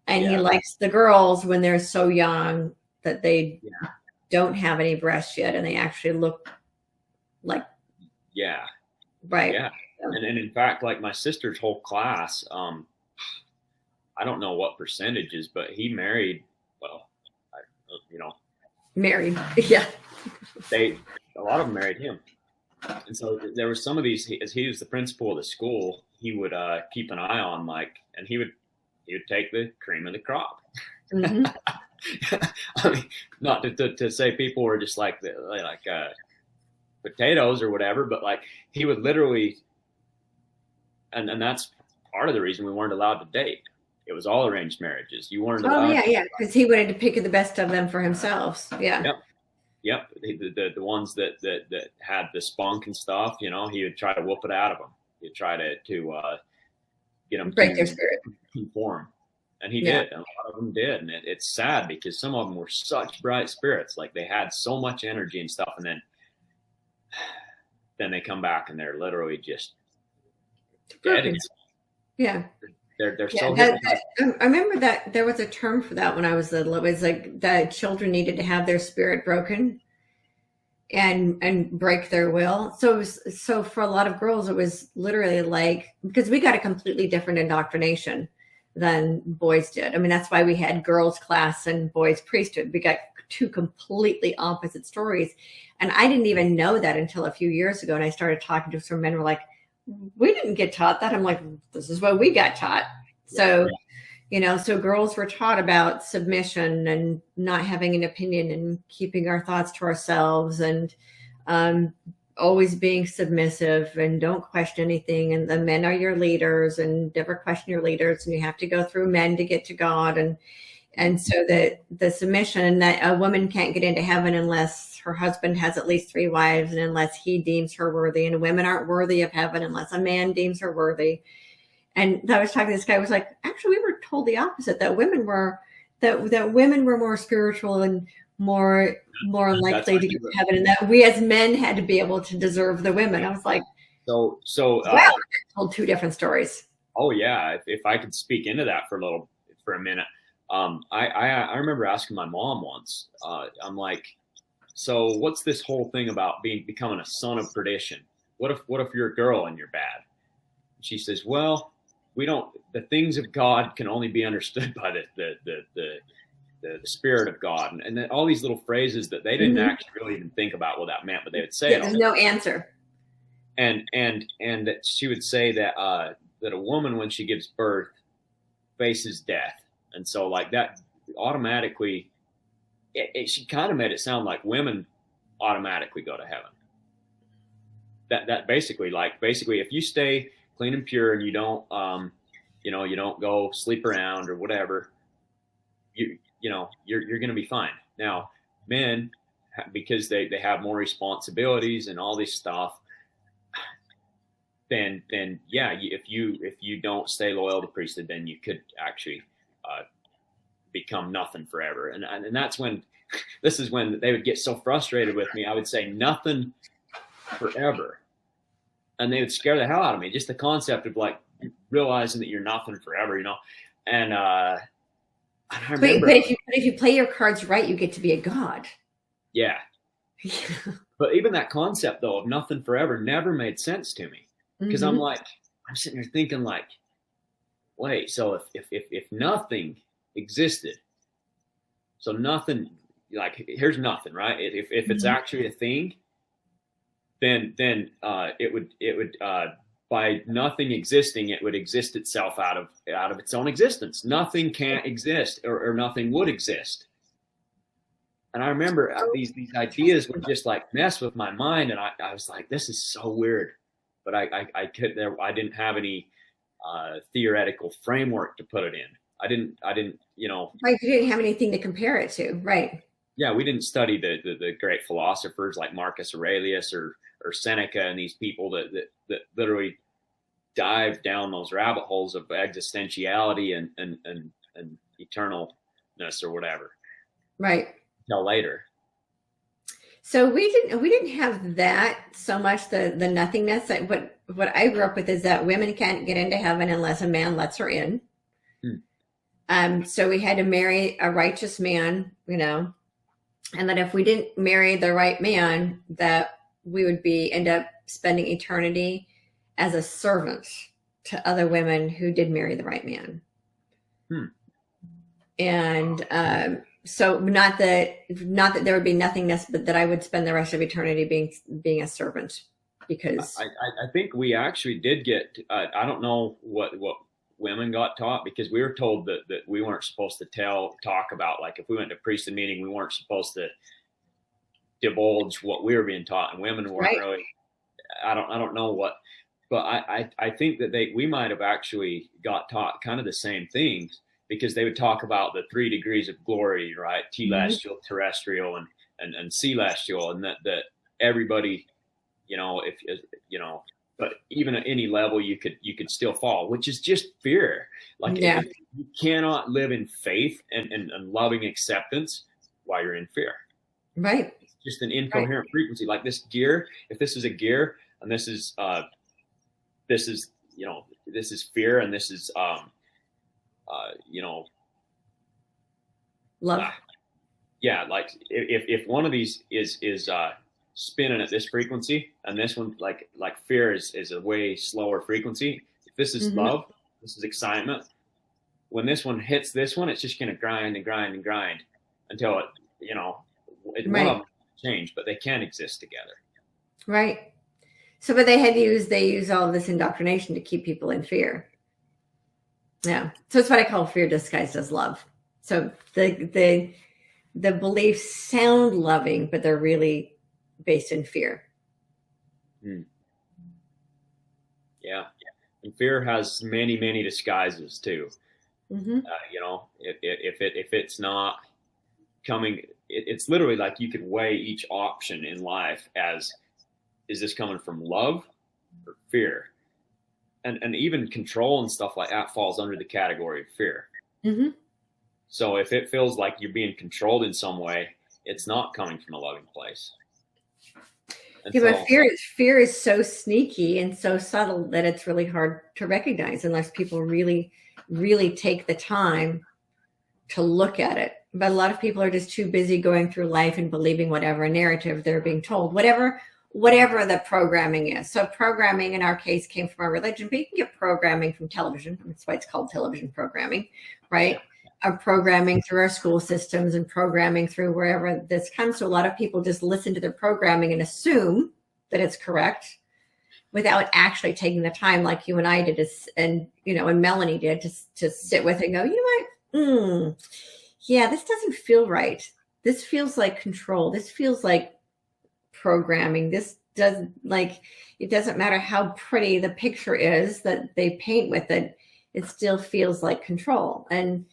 and he likes the girls when they're so young that they don't have any breasts yet, and they actually look like, right. Yeah. And in fact, like my sister's whole class, I don't know what percentages, but he married, married. Yeah. A lot of them married him. And so there were some of these, as he was the principal of the school, he would keep an eye on, and he would take the cream of the crop. Mm-hmm. I mean, not to say people were just like potatoes or whatever, but like he would literally, and that's part of the reason we weren't allowed to date. It was all arranged marriages. You weren't allowed. Oh yeah, because he wanted to pick the best of them for himself. Yeah. Yep. The ones that had the spunk and stuff, he would try to whoop it out of them. He'd try to get them break their spirit, conform, and he did. And a lot of them did, and it's sad because some of them were such bright spirits, like they had so much energy and stuff, and then they come back and they're literally just dead. Yeah. They're so. I remember that there was a term for that when I was little. It was like that children needed to have their spirit broken and break their will. So for a lot of girls, it was literally like, because we got a completely different indoctrination than boys did. I mean, that's why we had girls class and boys priesthood. We got two completely opposite stories. And I didn't even know that until a few years ago. And I started talking to some men who were like, we didn't get taught that. I'm like, this is what we got taught. So, so girls were taught about submission and not having an opinion and keeping our thoughts to ourselves and always being submissive and don't question anything. And the men are your leaders and never question your leaders. And you have to go through men to get to God. And so that the submission, and that a woman can't get into heaven unless her husband has at least 3 wives and unless he deems her worthy, and women aren't worthy of heaven unless a man deems her worthy. And I was talking to this guy who was like, actually, we were told the opposite, that women were more spiritual and more likely to get to heaven, and that we as men had to be able to deserve the women. I was like, so wow, I told 2 different stories. Oh yeah. If I could speak into that for a minute. I remember asking my mom once, I'm like, so what's this whole thing about becoming a son of perdition? What if you're a girl and you're bad? She says, well, the things of God can only be understood by the spirit of God. And then all these little phrases that they didn't actually really even think about what that meant, but they would say it. There's no answer. And she would say that a woman, when she gives birth, faces death. And so like that automatically, she kind of made it sound like women automatically go to heaven. That basically if you stay clean and pure and you don't you don't go sleep around or whatever, you're going to be fine. Now men, because they have more responsibilities and all this stuff, then yeah, if you don't stay loyal to priesthood, then you could actually become nothing forever. And that's when this is when they would get so frustrated with me. I would say nothing forever, and they would scare the hell out of me. Just the concept of like realizing that you're nothing forever, you know. And I remember, but if you play your cards right, you get to be a god. Yeah. But even that concept though of nothing forever never made sense to me, because I'm sitting there thinking like, wait, so if nothing existed, so nothing, like here's nothing, right? If it's actually a thing, then it would by nothing existing, it would exist itself out of its own existence. Nothing can't exist, or nothing would exist. And I remember these ideas would just like mess with my mind, and I was like, this is so weird. But I didn't have any theoretical framework to put it in. I didn't, you know. Right, you didn't have anything to compare it to, right? Yeah, we didn't study the great philosophers like Marcus Aurelius or Seneca and these people that literally dive down those rabbit holes of existentiality and eternalness or whatever. Right. Until later. So we didn't have that so much, the nothingness. What I grew up with is that women can't get into heaven unless a man lets her in. So we had to marry a righteous man, you know, and that if we didn't marry the right man, that we would end up spending eternity as a servant to other women who did marry the right man. And so not that there would be nothingness, but that I would spend the rest of eternity being a servant. Because I think we actually did get, I don't know what women got taught, because we were told that we weren't supposed to talk about, like if we went to priesthood meeting, we weren't supposed to divulge what we were being taught, and women weren't really, I don't know what, but I think that we might have actually got taught kind of the same things, because they would talk about the 3 degrees of glory, right? Telestial, terrestrial, and celestial, and that everybody, you know, if you know, but even at any level you could still fall, which is just fear. Like you cannot live in faith and loving acceptance while you're in fear. Right. It's just an incoherent frequency. Like this gear, if this is a gear, and this is you know, this is fear, and this is you know, love. Yeah, like if one of these is spinning at this frequency, and this one, like fear is a way slower frequency. If this is love, this is excitement. When this one hits this one, it's just going to grind and grind and grind until it, you know, one of them change, but they can exist together. Right. So, but they use all of this indoctrination to keep people in fear. Yeah. So it's what I call fear disguised as love. So the beliefs sound loving, but they're really based in fear. Yeah. And fear has many, many disguises too. You know, if it's not coming, it's literally like you could weigh each option in life as, is this coming from love or fear? And even control and stuff like that falls under the category of fear. So if it feels like you're being controlled in some way, it's not coming from a loving place. But fear is so sneaky and so subtle that it's really hard to recognize unless people really, really take the time to look at it. But a lot of people are just too busy going through life and believing whatever narrative they're being told, whatever the programming is. So programming in our case came from our religion, but you can get programming from television. That's why it's called television programming, right? Our programming through our school systems and programming through wherever this comes. So a lot of people just listen to their programming and assume that it's correct without actually taking the time like you and I did, and Melanie did, to sit with it and go, you know what? Yeah, this doesn't feel right. This feels like control. This feels like programming. This doesn't, like, it doesn't matter how pretty the picture is that they paint with it. It still feels like control. And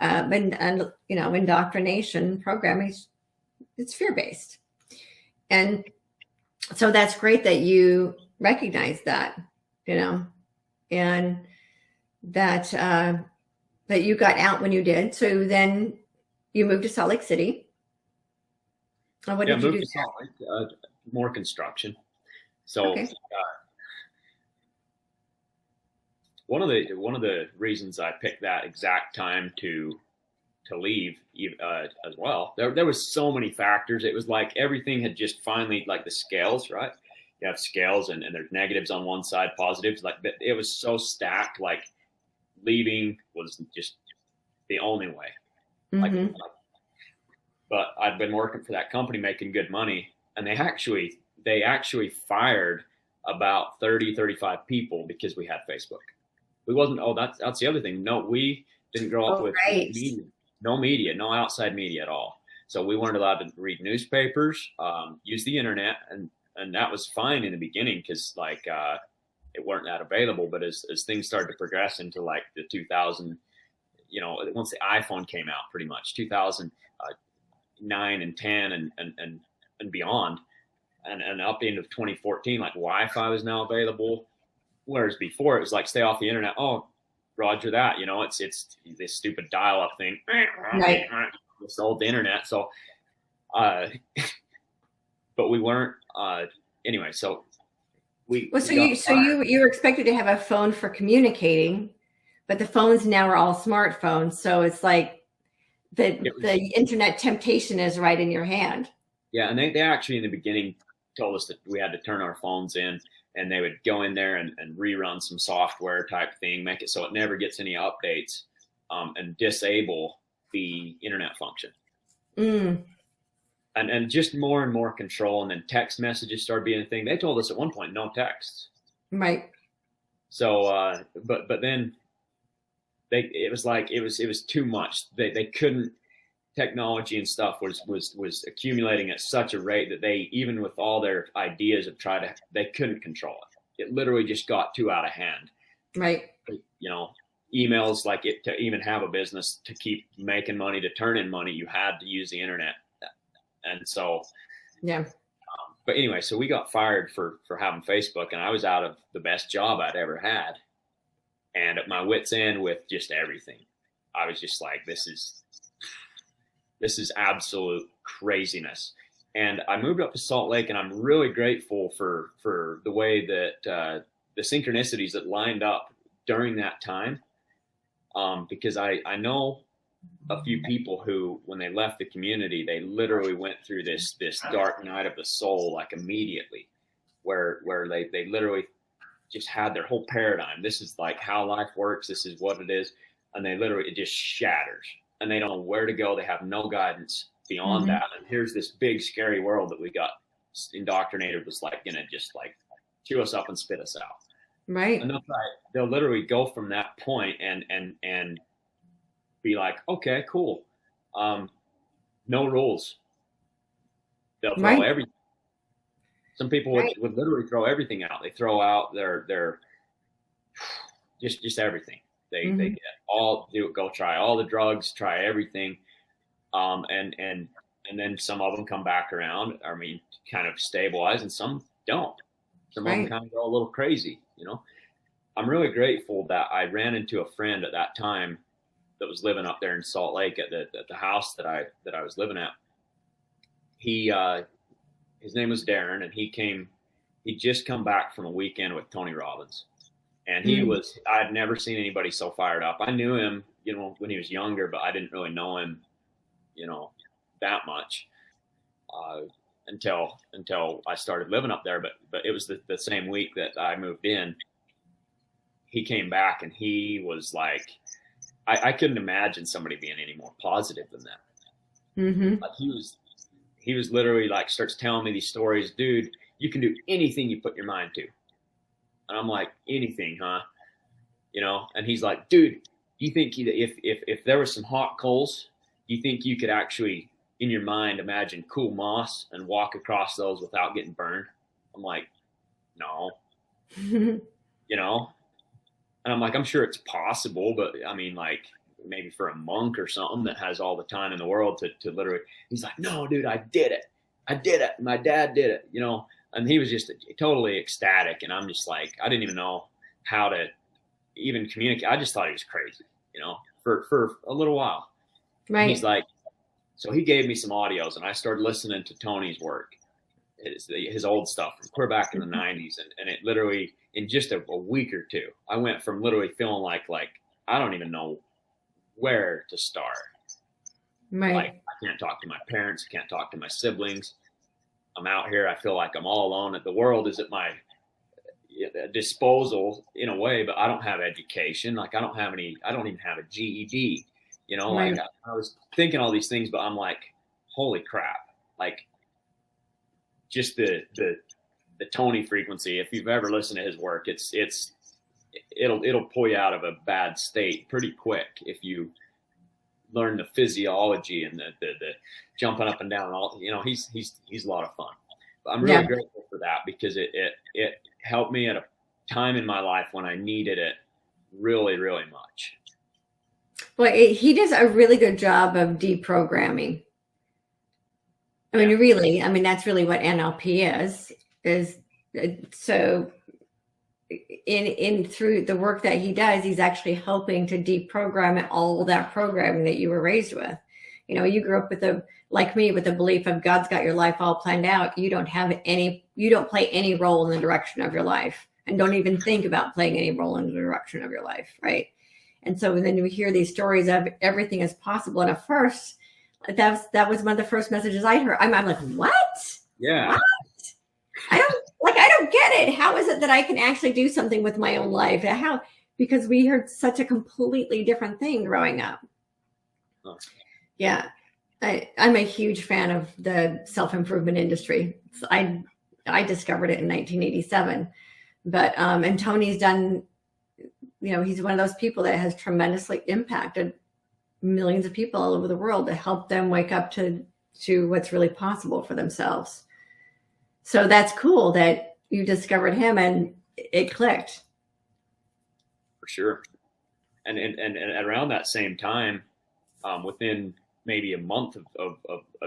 indoctrination programming, it's fear-based. And so that's great that you recognize that. you know, and that that you got out when you did. So then you moved to Salt Lake City. And what Yeah, did you moved do to Salt Lake, more construction. So there? Okay. one of the reasons I picked that exact time to leave as well, there was so many factors. It was like everything had just finally, like the scales, right? You have scales and there's negatives on one side, positives. Like it was so stacked. Like leaving was just the only way. Mm-hmm. But I'd been working for that company making good money, and they actually fired about 35 people because we had Facebook. We wasn't, that's the other thing. No, we didn't grow up with media, no outside media at all. So we weren't allowed to read newspapers, use the internet, and that was fine in the beginning because it weren't that available. But as things started to progress into like the 2000, once the iPhone came out, pretty much 2009 and 10 and beyond, and up into 2014, like Wi-Fi was now available. Whereas before it was like, stay off the internet. Oh, Roger that. It's this stupid dial-up thing. Right. This old internet. So, but we weren't. Anyway, so you were expected to have a phone for communicating, but the phones now are all smartphones. So it's like the internet temptation is right in your hand. Yeah, and they actually in the beginning told us that we had to turn our phones in. And they would go in there and rerun some software type thing, make it so it never gets any updates, and disable the internet function. And just more and more control. And then text messages started being a thing. They told us at one point, no texts. Right. So, but then it was too much. They couldn't. Technology and stuff was accumulating at such a rate that they, even with all their ideas of they couldn't control it. It literally just got too out of hand. Right. Emails, like it, to even have a business, to keep making money, to turn in money, you had to use the internet. And so, yeah. But anyway, so we got fired for having Facebook, and I was out of the best job I'd ever had. And at my wit's end with just everything. I was just like, this is absolute craziness. And I moved up to Salt Lake, and I'm really grateful for the way that the synchronicities that lined up during that time. Because I know a few people who, when they left the community, they literally went through this dark night of the soul, like immediately, where they literally just had their whole paradigm. This is like how life works. This is what it is. And it just shatters. And they don't know where to go. They have no guidance beyond that. And here's this big, scary world that we got indoctrinated was like going to just like chew us up and spit us out. Right. And they'll literally go from that point and be like, okay, cool. No rules. They'll throw everything. Some people would literally throw everything out. They throw out their just everything. They get go try all the drugs, try everything, and then some of them come back around. I mean, kind of stabilize, and some don't. Some of them kind of go a little crazy. I'm really grateful that I ran into a friend at that time that was living up there in Salt Lake at the house that I was living at. His name was Darren, and he'd just come back from a weekend with Tony Robbins. And I had never seen anybody so fired up. I knew him, when he was younger, but I didn't really know him, that much until I started living up there. But it was the same week that I moved in. He came back, and he was like, I couldn't imagine somebody being any more positive than that. Like he was literally like, starts telling me these stories. Dude, you can do anything you put your mind to. And I'm like, anything, huh? And he's like, dude, you think if there was some hot coals, you think you could actually, in your mind, imagine cool moss and walk across those without getting burned? I'm like, no. And I'm like, I'm sure it's possible, but I mean, like, maybe for a monk or something that has all the time in the world to literally, he's like, no, dude, I did it. My dad did it, And he was just totally ecstatic. And I'm just like, I didn't even know how to even communicate. I just thought he was crazy, for a little while. Right. He's like, so he gave me some audios, and I started listening to Tony's work, his old stuff from clear back in the 90s. And it literally, in just a week or two, I went from literally feeling like I don't even know where to start. Right. Like, I can't talk to my parents. I can't talk to my siblings. I'm out here. I feel like I'm all alone. The world is at my disposal in a way, but I don't have education. Like, I don't even have a GED, Right. like I was thinking all these things, but I'm like, holy crap. Like, just the Tony frequency. If you've ever listened to his work, it'll pull you out of a bad state pretty quick if you learn the physiology and the jumping up and down. All he's a lot of fun. But I'm really grateful for that, because it helped me at a time in my life when I needed it really, really much. Well, he does a really good job of deprogramming. I mean, really, that's really what NLP is. So in through the work that he does, he's actually helping to deprogram all that programming that you were raised with. You grew up like me, with the belief of God's got your life all planned out. You don't play any role in the direction of your life, and don't even think about playing any role in the direction of your life. Right. And so then we hear these stories of everything is possible. And at first, that was one of the first messages I heard. I'm like, what? Yeah. What? I don't get it. How is it that I can actually do something with my own life? How? Because we heard such a completely different thing growing up. Oh. Yeah. I'm a huge fan of the self-improvement industry. I discovered it in 1987, but, and Tony's done, he's one of those people that has tremendously impacted millions of people all over the world to help them wake up to what's really possible for themselves. So that's cool that you discovered him and it clicked. For sure. And around that same time, within maybe a month of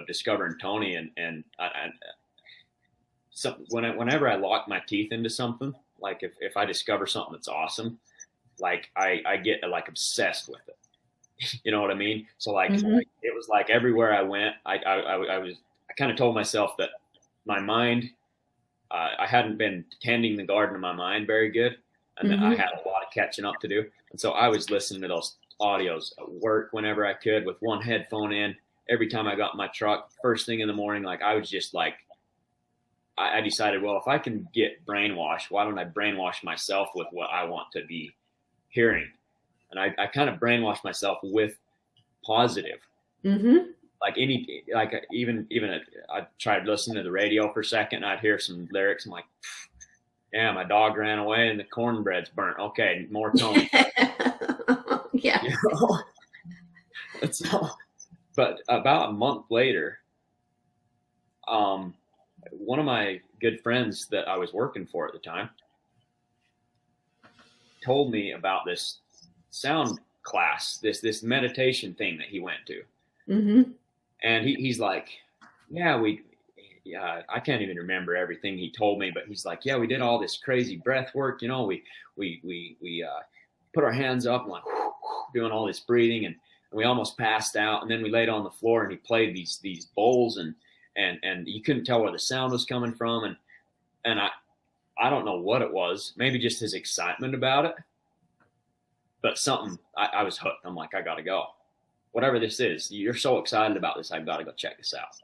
discovering Tony, and whenever I lock my teeth into something, like if I discover something that's awesome, like I get like obsessed with it. You know what I mean? So like, it was like everywhere I went, I kind of told myself that my mind, I hadn't been tending the garden of my mind very good, and I had a lot of catching up to do. And so I was listening to those audios at work whenever I could, with one headphone in. Every time I got in my truck, first thing in the morning, like I was just like, I decided, well, if I can get brainwashed, why don't I brainwash myself with what I want to be hearing? And I kind of brainwashed myself with positive. Like I tried listening to the radio for a second, and I'd hear some lyrics. I'm like, yeah, my dog ran away and the cornbread's burnt. Okay, more Tony. Yeah. But about a month later, one of my good friends that I was working for at the time told me about this sound class, this meditation thing that he went to. And he's like, yeah, I can't even remember everything he told me, but he's like, yeah, we did all this crazy breath work. We put our hands up and like doing all this breathing, and we almost passed out. And then we laid on the floor, and he played these bowls, and you couldn't tell where the sound was coming from. And I don't know what it was, maybe just his excitement about it, but something, I was hooked. I'm like, I got to go. Whatever this is, you're so excited about this, I've got to go check this out.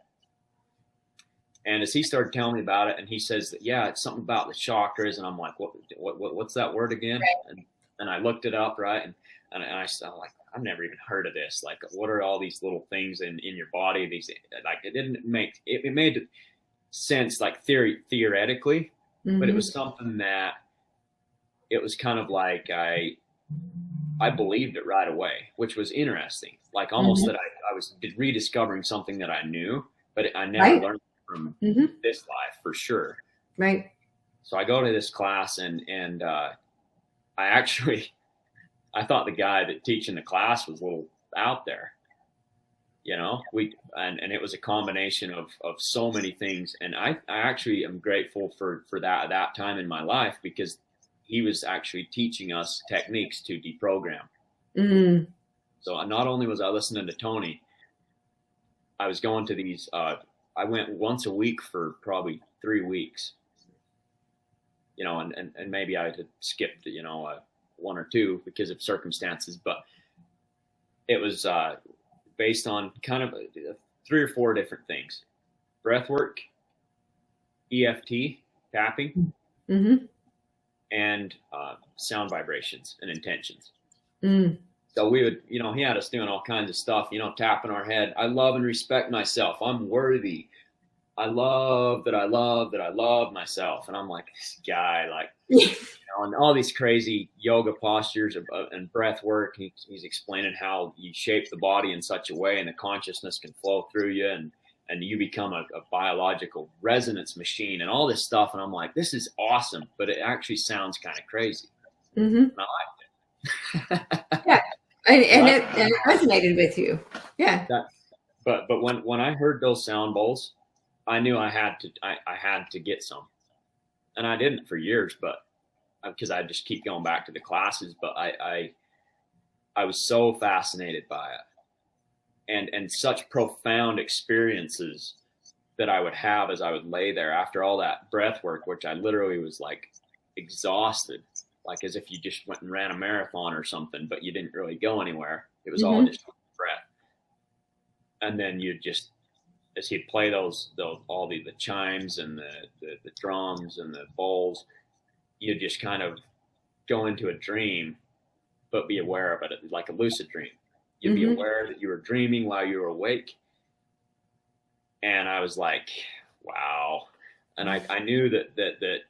And as he started telling me about it, and he says that, yeah, it's something about the chakras, and I'm like, what's that word again? Right. And I looked it up, right? And I said, like, I've never even heard of this. Like, what are all these little things in your body? These, like, it didn't make it made sense, like theoretically, but it was something that it was kind of like I believed it right away, which was interesting. Like almost that I was rediscovering something that I knew, but I never learned from this life for sure. Right. So I go to this class, and I thought the guy that teaching the class was a little out there, and it was a combination of so many things. And I actually am grateful for that time in my life, because he was actually teaching us techniques to deprogram. Mm. So not only was I listening to Tony, I was going to these, I went once a week for probably 3 weeks, and maybe I had skipped, 1 or 2 because of circumstances, but it was based on kind of 3 or 4 different things: breath work, EFT, tapping, mm-hmm. and sound vibrations and intentions. Mm. So we would, he had us doing all kinds of stuff, tapping our head. I love and respect myself. I'm worthy. I love that I love myself. And I'm like, this guy, like, and all these crazy yoga postures and breath work. He's explaining how you shape the body in such a way and the consciousness can flow through you and you become a biological resonance machine and all this stuff. And I'm like, this is awesome, but it actually sounds kind of crazy. Mm-hmm. And I liked it. Yeah. And it resonated with you. Yeah. But when I heard those sound bowls, I knew I had to get some, and I didn't for years, but because I just keep going back to the classes, but I was so fascinated by it and such profound experiences that I would have as I would lay there after all that breath work, which I literally was like exhausted, like as if you just went and ran a marathon or something, but you didn't really go anywhere. It was all just breath. And then you just, as he'd play those all the chimes and the drums and the bowls, you'd just kind of go into a dream, but be aware of it, like a lucid dream. You'd be aware that you were dreaming while you were awake. And I was like, wow. And I knew that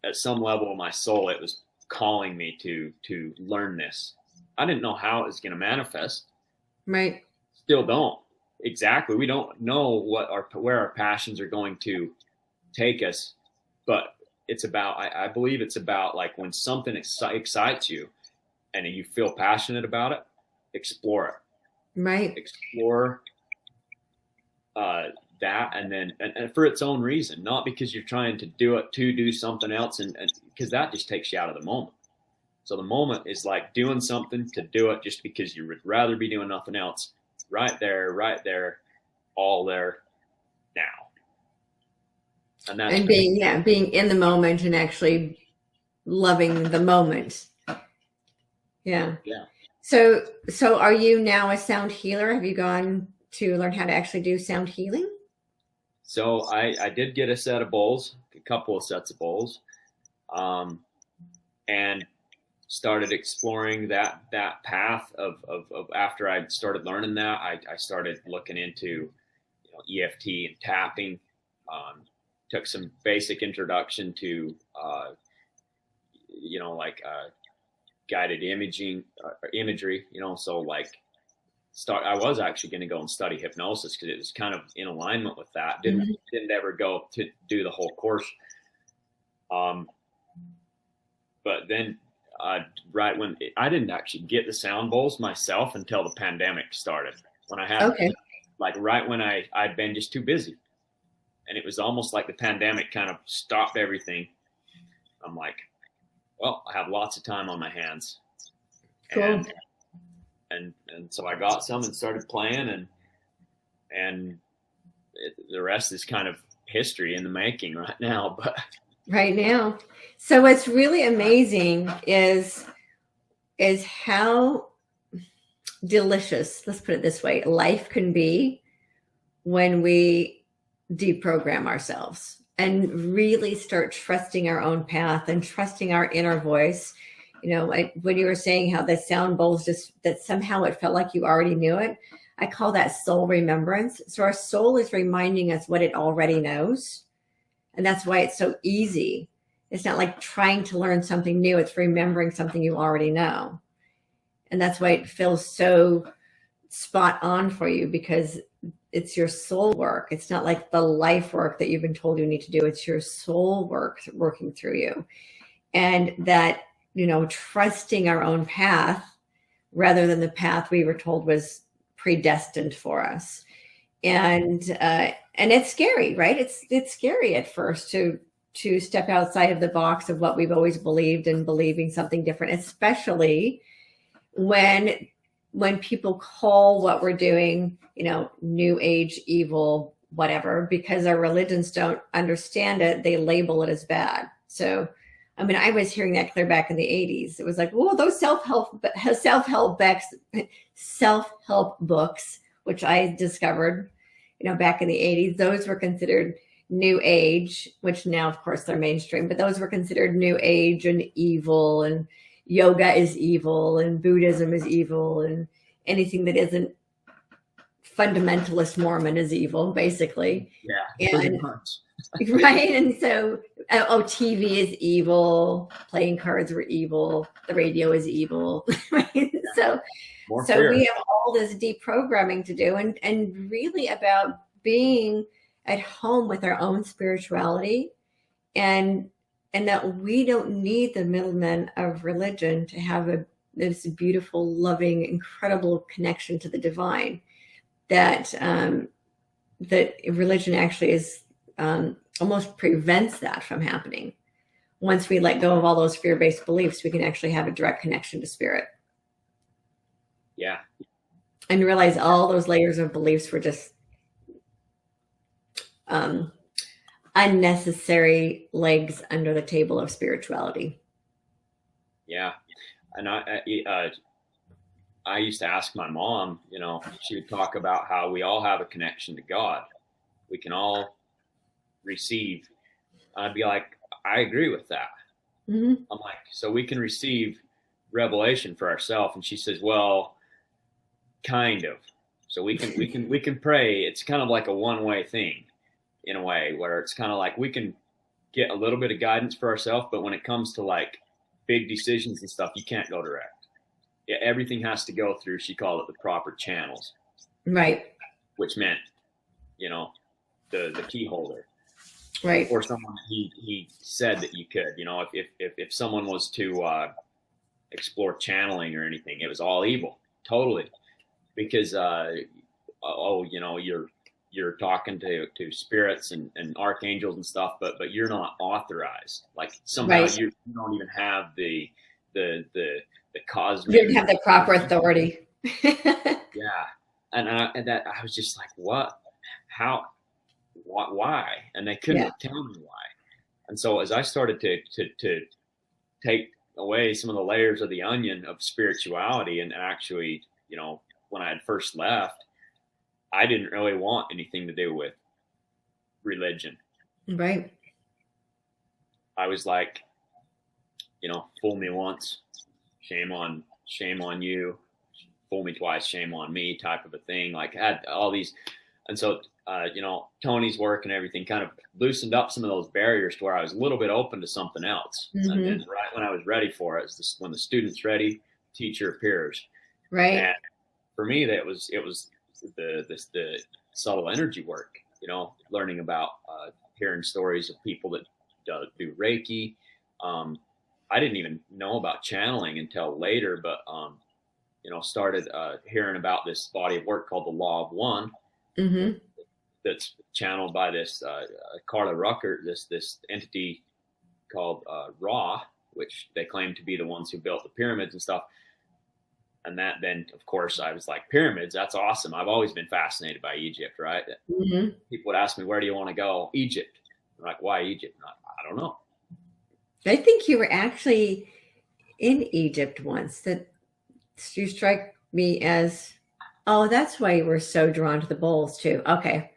at some level of my soul, it was calling me to learn this. I didn't know how it was going to manifest. Right. Still don't. Exactly. We don't know where our passions are going to take us, but it's about, I believe it's about like when something excites you and you feel passionate about it, explore it. Right. Explore that. And then, and for its own reason, not because you're trying to do something else. And because that just takes you out of the moment. So the moment is like doing something to do it just because you would rather be doing nothing else. Right there, all there now. And that's being in the moment and actually loving the moment. Yeah. Yeah. So are you now a sound healer? Have you gone to learn how to actually do sound healing? So I did get a set of bowls, a couple of sets of bowls, and started exploring that path of after I started learning that, I started looking into EFT and tapping, took some basic introduction to guided imagery, so like I was actually going to go and study hypnosis because it was kind of in alignment with that. Didn't ever go to do the whole course. But then right when I didn't actually get the sound bowls myself until the pandemic started, when I had like right when I'd been just too busy, and it was almost like the pandemic kind of stopped everything. I'm like, well, I have lots of time on my hands. Cool. And so I got some and started playing, and the rest is kind of history in the making right now. But right now, so what's really amazing is how delicious, let's put it this way, life can be when we deprogram ourselves and really start trusting our own path and trusting our inner voice. When you were saying how the sound bowls that somehow it felt like you already knew it, I call that soul remembrance. So our soul is reminding us what it already knows. And that's why it's so easy. It's not like trying to learn something new. It's remembering something you already know. And that's why it feels so spot on for you, because it's your soul work. It's not like the life work that you've been told you need to do. It's your soul work working through you. And that, trusting our own path rather than the path we were told was predestined for us. And it's scary, right? It's scary at first to to step outside of the box of what we've always believed and believing something different, especially when people call what we're doing, new age, evil, whatever, because our religions don't understand it, they label it as bad. So, I mean, I was hearing that clear back in the 80s. It was like, well, those self-help books, which I discovered, back in the 80s, those were considered new age, which now, of course, they're mainstream, but those were considered new age and evil, and yoga is evil, and Buddhism is evil, and anything that isn't fundamentalist Mormon is evil, basically. Yeah, pretty much. Right. And so, TV is evil, playing cards were evil, the radio is evil. Right? So we have all this deprogramming to do, and really about being at home with our own spirituality, and that we don't need the middlemen of religion to have this beautiful, loving, incredible connection to the divine. That religion actually is almost prevents that from happening. Once we let go of all those fear-based beliefs, we can actually have a direct connection to spirit. Yeah. And realize all those layers of beliefs were just unnecessary legs under the table of spirituality. Yeah. And I used to ask my mom, she would talk about how we all have a connection to God. We can all receive. I'd be like, I agree with that. Mm-hmm. I'm like, so we can receive revelation for ourselves. And she says, well, kind of. So we can pray. It's kind of like a one-way thing in a way, where it's kind of like we can get a little bit of guidance for ourselves, but when it comes to like big decisions and stuff, you can't go direct. Yeah, everything has to go through, she called it, the proper channels. Right. Which meant, the key holder. Right. Or someone he said that you could, if someone was to explore channeling or anything, it was all evil, totally. Because you're talking to spirits and archangels and stuff, but you're not authorized. Like somehow right. you don't even have the cosmic. You don't have the proper authority. Yeah, and I was just like, what? How? Why? And they couldn't tell me why. And so as I started to take away some of the layers of the onion of spirituality, and actually, when I had first left, I didn't really want anything to do with religion. Right. I was like, fool me once, shame on you. Fool me twice, shame on me, type of a thing. Like I had all these, and so Tony's work and everything kind of loosened up some of those barriers to where I was a little bit open to something else. Mm-hmm. And then right when I was ready for it, when the student's ready, teacher appears. Right. And for me, it was the subtle energy work, learning about hearing stories of people that do Reiki. I didn't even know about channeling until later, but started hearing about this body of work called the Law of One. Mm-hmm. That's channeled by this Carla Rucker, this entity called Ra, which they claim to be the ones who built the pyramids and stuff. And that then, of course, I was like, pyramids, that's awesome. I've always been fascinated by Egypt, right? Mm-hmm. People would ask me, where do you want to go? Egypt. I'm like, why Egypt? I don't know. I think you were actually in Egypt once. That you strike me as, oh, that's why you were so drawn to the bowls too. Okay.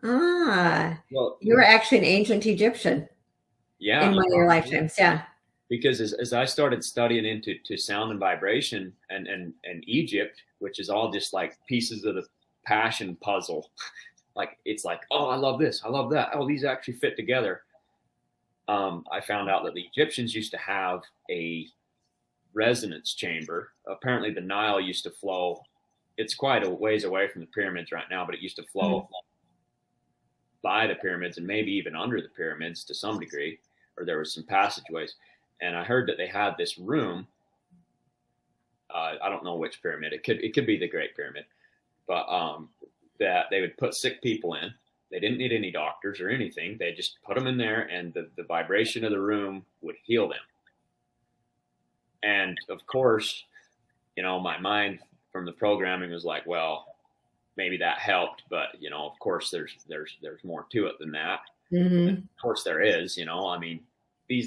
Well, you were actually an ancient Egyptian. Yeah. In one of your lifetimes. Yeah. Because as I started studying into sound and vibration and Egypt, which is all just like pieces of the passion puzzle, like it's like, oh, I love this, I love that. Oh, these actually fit together. I found out that the Egyptians used to have a resonance chamber. Apparently the Nile used to flow. It's quite a ways away from the pyramids right now, but it used to flow by the pyramids and maybe even under the pyramids to some degree, or there was some passageways. And I heard that they had this room. I don't know which pyramid. It could be the Great Pyramid, but that they would put sick people in, They didn't need any doctors or anything. They just put them in there, and the vibration of the room would heal them. And of course, my mind from the programming was like, well, maybe that helped, but of course there's more to it than that. Mm-hmm. Of course there is. I mean,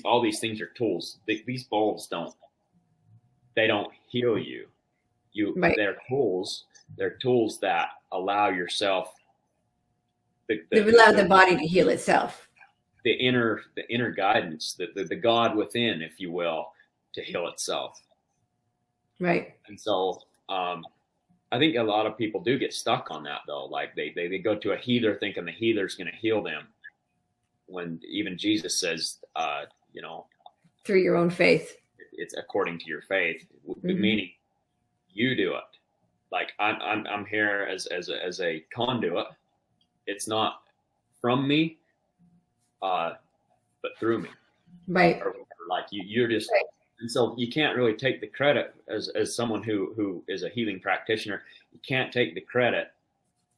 all these things are tools. These bulbs don't heal you. Right. They're tools. They're tools that allow yourself allow the body to heal itself. The inner guidance, the God within, if you will, to heal itself. Right. And so I think a lot of people do get stuck on that, though. Like they go to a healer thinking the healer's going to heal them, when even Jesus says, through your own faith, it's according to your faith, meaning you do it. Like I'm here as a conduit. It's not from me, but through me. Right. Or like you're just. Right. And so you can't really take the credit as someone who is a healing practitioner. You can't take the credit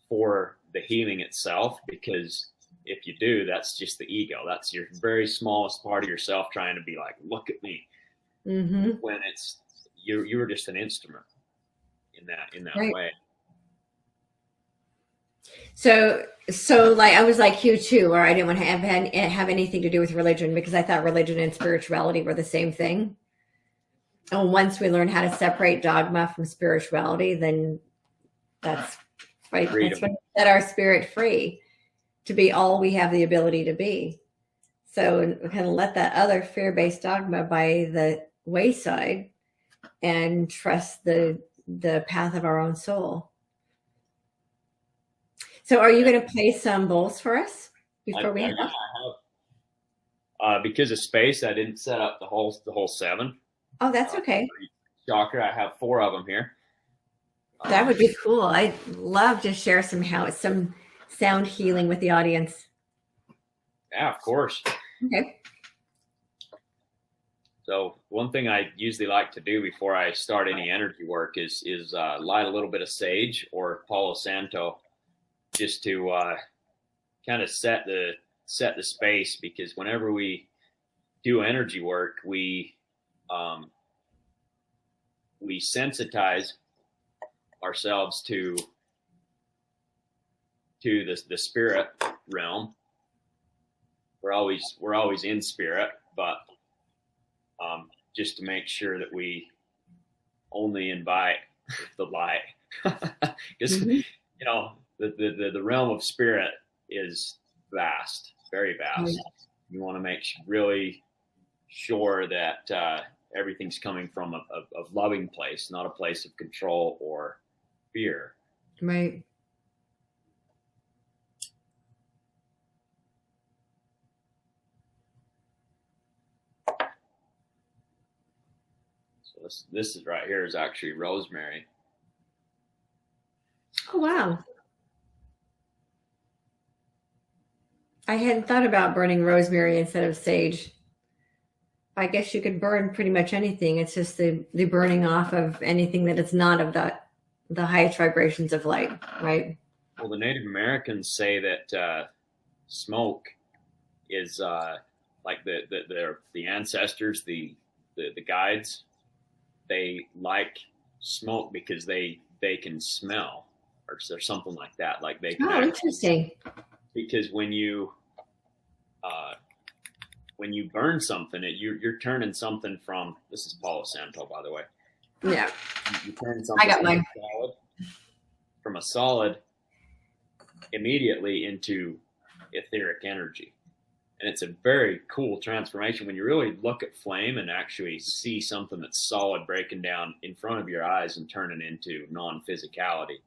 for the healing itself, because if you do, that's just the ego. That's your very smallest part of yourself trying to be like, look at me. Mm-hmm. When it's you're just an instrument in that right. way. So like I was like you too, where I didn't want to have anything to do with religion, because I thought religion and spirituality were the same thing. And once we learn how to separate dogma from spirituality, then that's right. Freedom. That's what set our spirit free to be all we have the ability to be. So we kind of let that other fear-based dogma by the wayside and trust the path of our own soul. So are you going to play some bowls for us before we have? Because of space, I didn't set up the whole 7. Oh, that's okay. Shocker, I have 4 of them here. That would be cool. I'd love to share some sound healing with the audience. Yeah, of course. Okay. So one thing I usually like to do before I start any energy work is light a little bit of sage or Palo Santo, just to kind of set the space, because whenever we do energy work, we sensitize ourselves to the spirit realm. We're always in spirit, but just to make sure that we only invite the light, because the realm of spirit is vast, very vast. You want to make really sure that everything's coming from a loving place, not a place of control or fear. Right. So this is right here is actually rosemary. Oh, wow. I hadn't thought about burning rosemary instead of sage. I guess you could burn pretty much anything. It's just the burning off of anything that is not of the highest vibrations of light, right? Well, the Native Americans say that smoke is like the ancestors, the guides. They like smoke because they can smell, or something like that. Like they can. Oh, interesting. Because when you burn something, you're turning something from, this is Palo Santo, by the way. Yeah. You turn something I got mine. From a solid immediately into etheric energy. And it's a very cool transformation when you really look at flame and actually see something that's solid breaking down in front of your eyes and turning into non-physicality.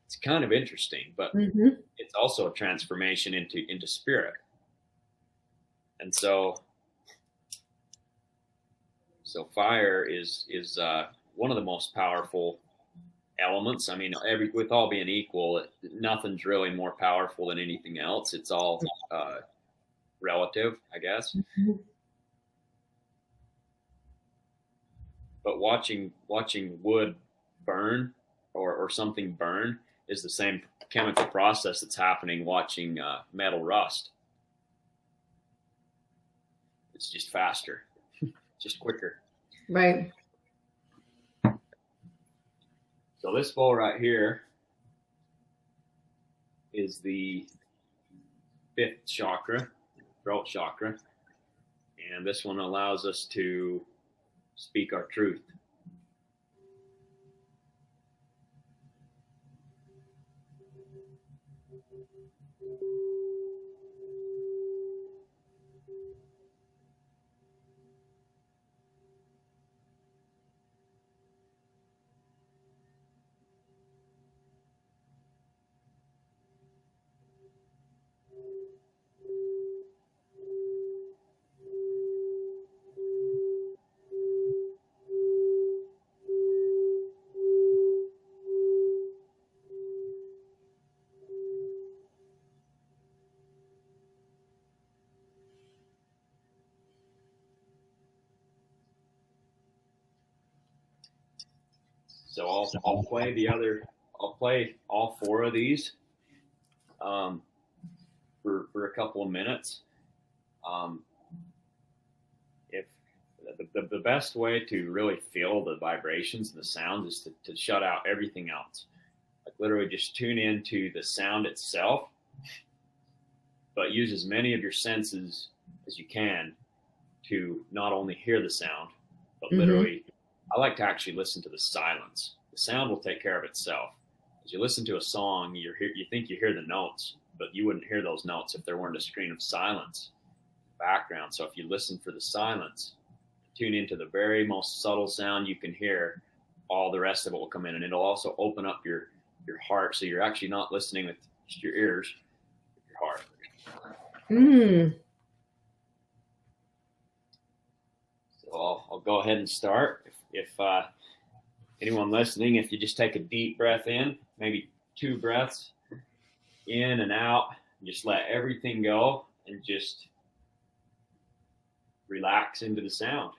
It's kind of interesting, but it's also a transformation into spirit. And so fire is one of the most powerful elements. I mean, with all being equal, nothing's really more powerful than anything else. It's all relative, I guess. But watching wood burn or something burn is the same chemical process that's happening watching metal rust. It's just faster, just quicker. Right. So this bowl right here is the 5th chakra, throat chakra. And this one allows us to speak our truth. So I'll play all 4 of these for a couple of minutes. If the best way to really feel the vibrations and the sounds is to shut out everything else. Like literally just tune into the sound itself, but use as many of your senses as you can to not only hear the sound, but literally, I like to actually listen to the silence. The sound will take care of itself. As you listen to a song, you think you hear the notes, but you wouldn't hear those notes if there weren't a screen of silence background. So if you listen for the silence, tune into the very most subtle sound you can hear, all the rest of it will come in, and it'll also open up your heart. So you're actually not listening with just your ears, your heart. So I'll go ahead and start. If anyone listening, if you just take a deep breath in, maybe 2 breaths in and out, just let everything go and just relax into the sound.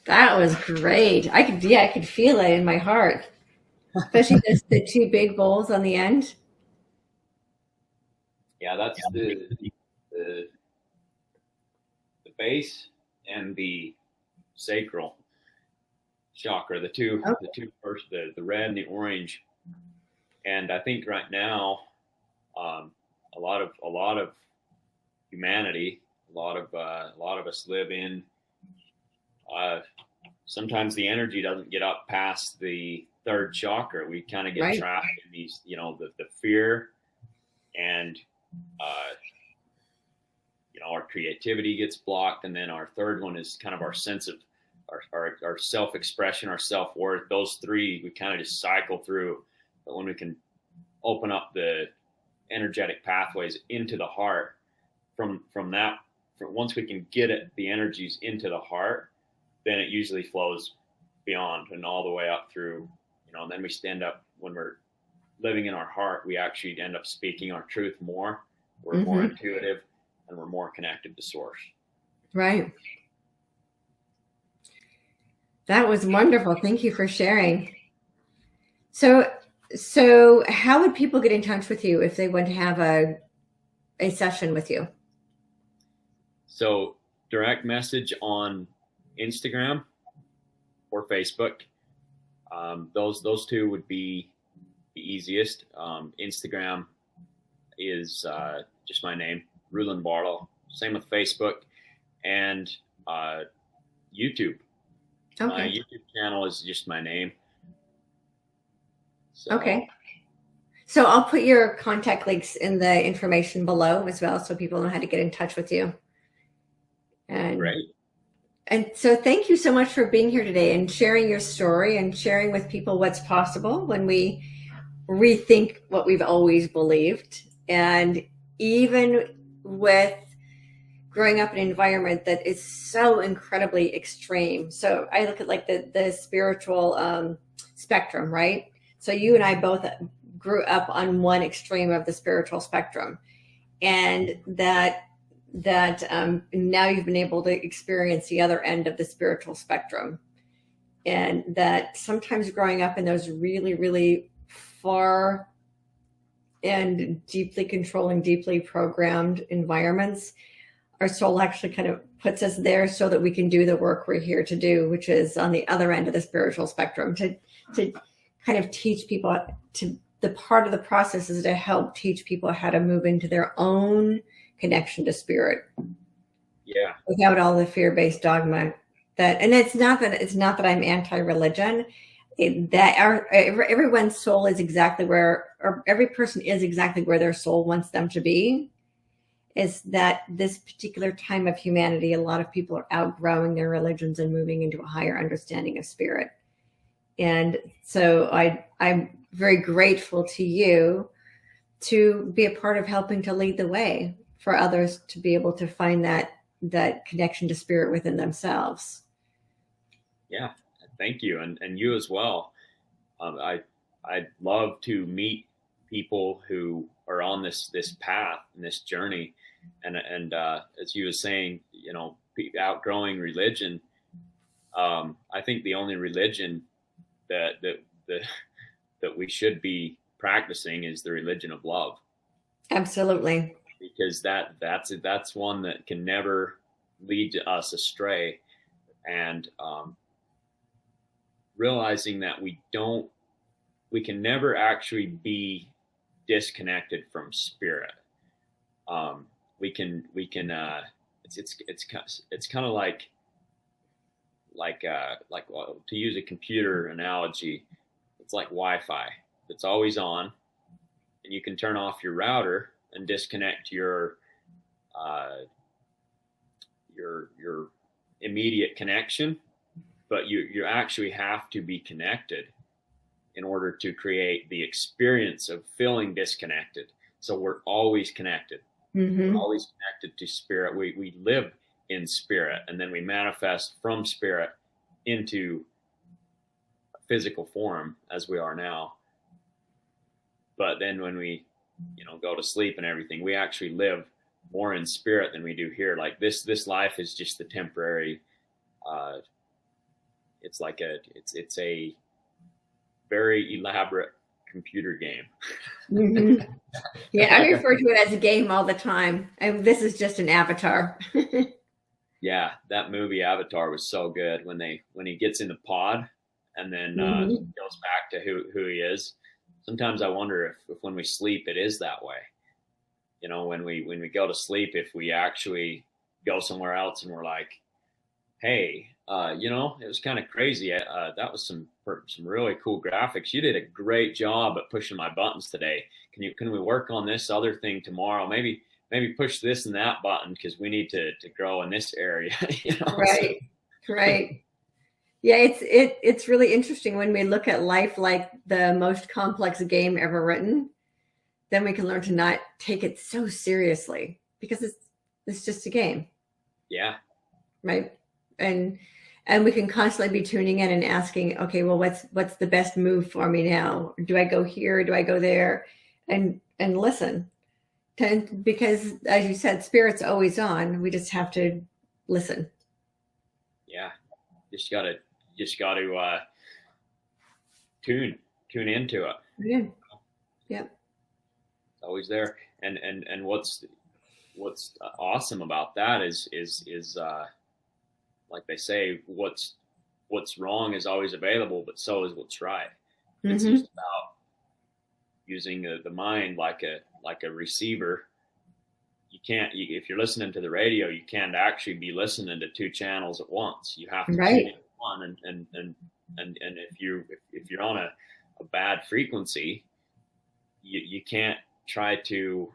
That was great. I could feel it in my heart, especially the two big bowls on the end. Yeah, that's the base and the sacral chakra, the two first, the red and the orange. And I think right now, a lot of humanity, a lot of us live in. Sometimes the energy doesn't get up past the third chakra. We kind of get Right. trapped in these, the fear, and our creativity gets blocked. And then our third one is kind of our sense of our self-expression, our self-worth. Those three we kind of just cycle through. But when we can open up the energetic pathways into the heart, once we can get the energies into the heart, then it usually flows beyond and all the way up through, and then we stand up. When we're living in our heart, we actually end up speaking our truth more. We're more intuitive, and we're more connected to source. Right. That was wonderful. Thank you for sharing. So how would people get in touch with you if they want to have a session with you? So direct message on Instagram or Facebook. Those two would be the easiest. Instagram is just my name, Rulon Barlow. Same with Facebook and YouTube. Okay. My YouTube channel is just my name. So, okay. So I'll put your contact links in the information below as well, so people know how to get in touch with you. And great. And so thank you so much for being here today and sharing your story and sharing with people what's possible when we rethink what we've always believed. And even with growing up in an environment that is so incredibly extreme. So I look at like the spiritual spectrum, right? So you and I both grew up on one extreme of the spiritual spectrum, and that now you've been able to experience the other end of the spiritual spectrum. And that sometimes growing up in those really, really far and deeply controlling, deeply programmed environments, our soul actually kind of puts us there so that we can do the work we're here to do, which is on the other end of the spiritual spectrum, to kind of teach people the part of the process is to help teach people how to move into their own connection to spirit. Yeah. Without all the fear-based dogma and it's not that I'm anti-religion. Everyone's soul is exactly where, or every person is exactly where their soul wants them to be. Is that this particular time of humanity, a lot of people are outgrowing their religions and moving into a higher understanding of spirit. And so I'm very grateful to you to be a part of helping to lead the way for others to be able to find that connection to spirit within themselves. Yeah, thank you, and you as well. I'd love to meet people who are on this path and this journey, and as you were saying, outgrowing religion. I think the only religion that we should be practicing is the religion of love. Absolutely. Because that's one that can never lead to us astray, and realizing that we can never actually be disconnected from spirit. We can it's kind of like to use a computer analogy, it's like Wi-Fi. It's always on, and you can turn off your router and disconnect your immediate connection, but you actually have to be connected in order to create the experience of feeling disconnected. So we're always connected. Mm-hmm. We're always connected to spirit. We live in spirit, and then we manifest from spirit into physical form as we are now. But then when we go to sleep and everything, we actually live more in spirit than we do here. Like this life is just the temporary it's like it's a very elaborate computer game. Mm-hmm. Yeah, I refer to it as a game all the time. And this is just an avatar. Yeah, that movie Avatar was so good when he gets in the pod and then goes back to who he is. Sometimes I wonder if when we sleep it is that way. You know, when we go to sleep, if we actually go somewhere else and we're like, hey, you know, it was kind of crazy. That was some really cool graphics. You did a great job at pushing my buttons today. Can we work on this other thing tomorrow? Maybe push this and that button because we need to grow in this area. You know? Right. Right. Yeah, it's really interesting when we look at life like the most complex game ever written. Then we can learn to not take it so seriously because it's just a game. Yeah. Right. And we can constantly be tuning in and asking, okay, well, what's the best move for me now? Do I go here? Do I go there? And listen. Because as you said, spirit's always on. We just have to listen. Yeah. Just gotta tune into it. Yeah. Yep. It's always there. And what's awesome about that is like they say, what's wrong is always available, but so is what's right. It's just about using the mind like a receiver. If you're listening to the radio, you can't actually be listening to two channels at once. You have to tune in one, and if you're on a bad frequency, you can't try to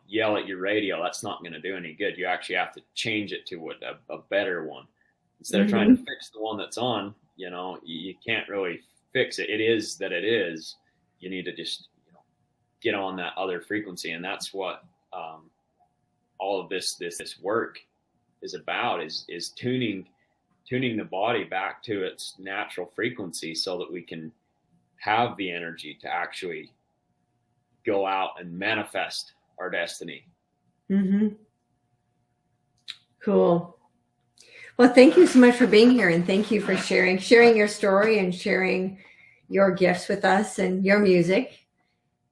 yell at your radio. That's not going to do any good. You actually have to change it to a better one instead of trying to fix the one that's on. You know, you can't really fix it. It is that it is. You need to just get on that other frequency, and that's what all of this work is about. Is tuning the body back to its natural frequency so that we can have the energy to actually go out and manifest our destiny. Cool. Well, thank you so much for being here, and thank you for sharing your story and sharing your gifts with us and your music.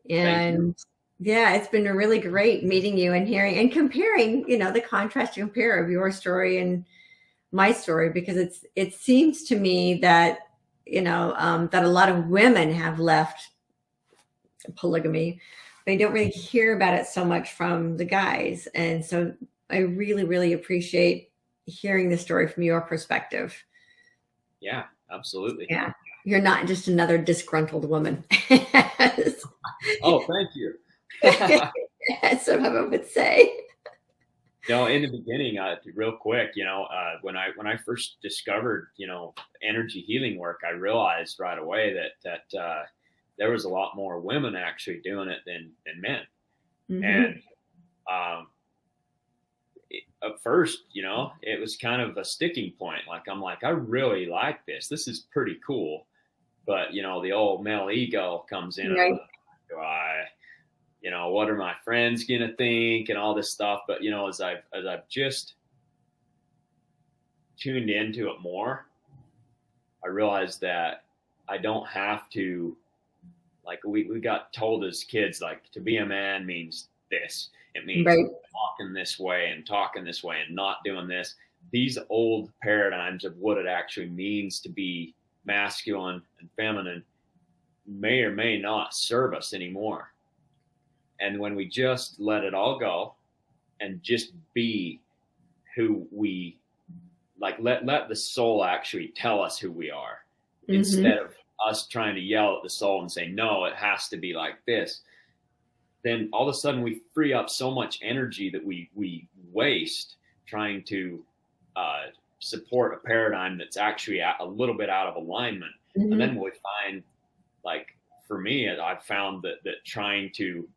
And yeah, it's been really great meeting you and hearing and comparing, the contrast and compare of your story and my story, because it seems to me that, that a lot of women have left polygamy. They don't really hear about it so much from the guys. And so I really, really appreciate hearing the story from your perspective. Yeah, absolutely. Yeah. You're not just another disgruntled woman. Oh, thank you. That's what I would say. In the beginning, real quick, when I first discovered, energy healing work, I realized right away that there was a lot more women actually doing it than men. And at first, it was kind of a sticking point. Like, I'm like, I really like this. This is pretty cool. But, the old male ego comes in. Right. What are my friends going to think and all this stuff. But, as I've just tuned into it more, I realized that I don't have to, like we got told as kids, like, to be a man means this. It means walking this way and talking this way and not doing this. These old paradigms of what it actually means to be masculine and feminine may or may not serve us anymore. And when we just let it all go and just be who we, like, let the soul actually tell us who we are, instead of us trying to yell at the soul and say, no, it has to be like this. Then all of a sudden we free up so much energy that we waste trying to support a paradigm that's actually a little bit out of alignment. And then we find, like, for me, I've found that trying to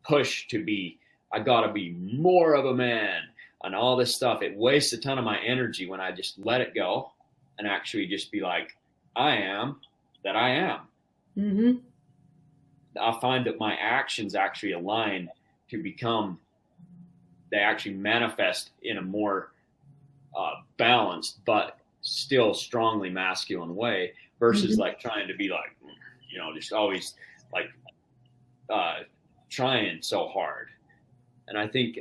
push to be, I gotta be more of a man and all this stuff, it wastes a ton of my energy when I just let it go and actually just be like, I am that I am. I find that my actions actually align to become, they actually manifest in a more balanced but still strongly masculine way versus like trying to be like, just always like trying so hard. And I think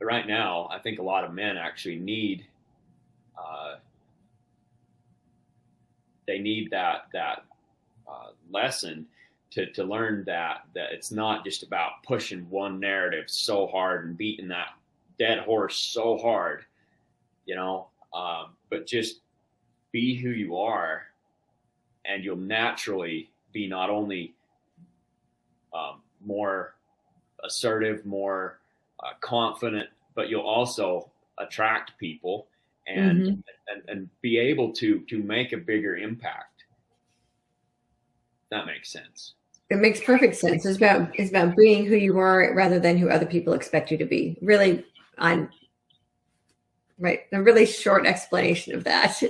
right now, I think a lot of men actually need they need that lesson to learn that it's not just about pushing one narrative so hard and beating that dead horse so hard, but just be who you are, and you'll naturally be not only more assertive, more confident, but you'll also attract people and be able to make a bigger impact. That makes sense. It makes perfect sense. It's about being who you are rather than who other people expect you to be. Really, right. A really short explanation of that.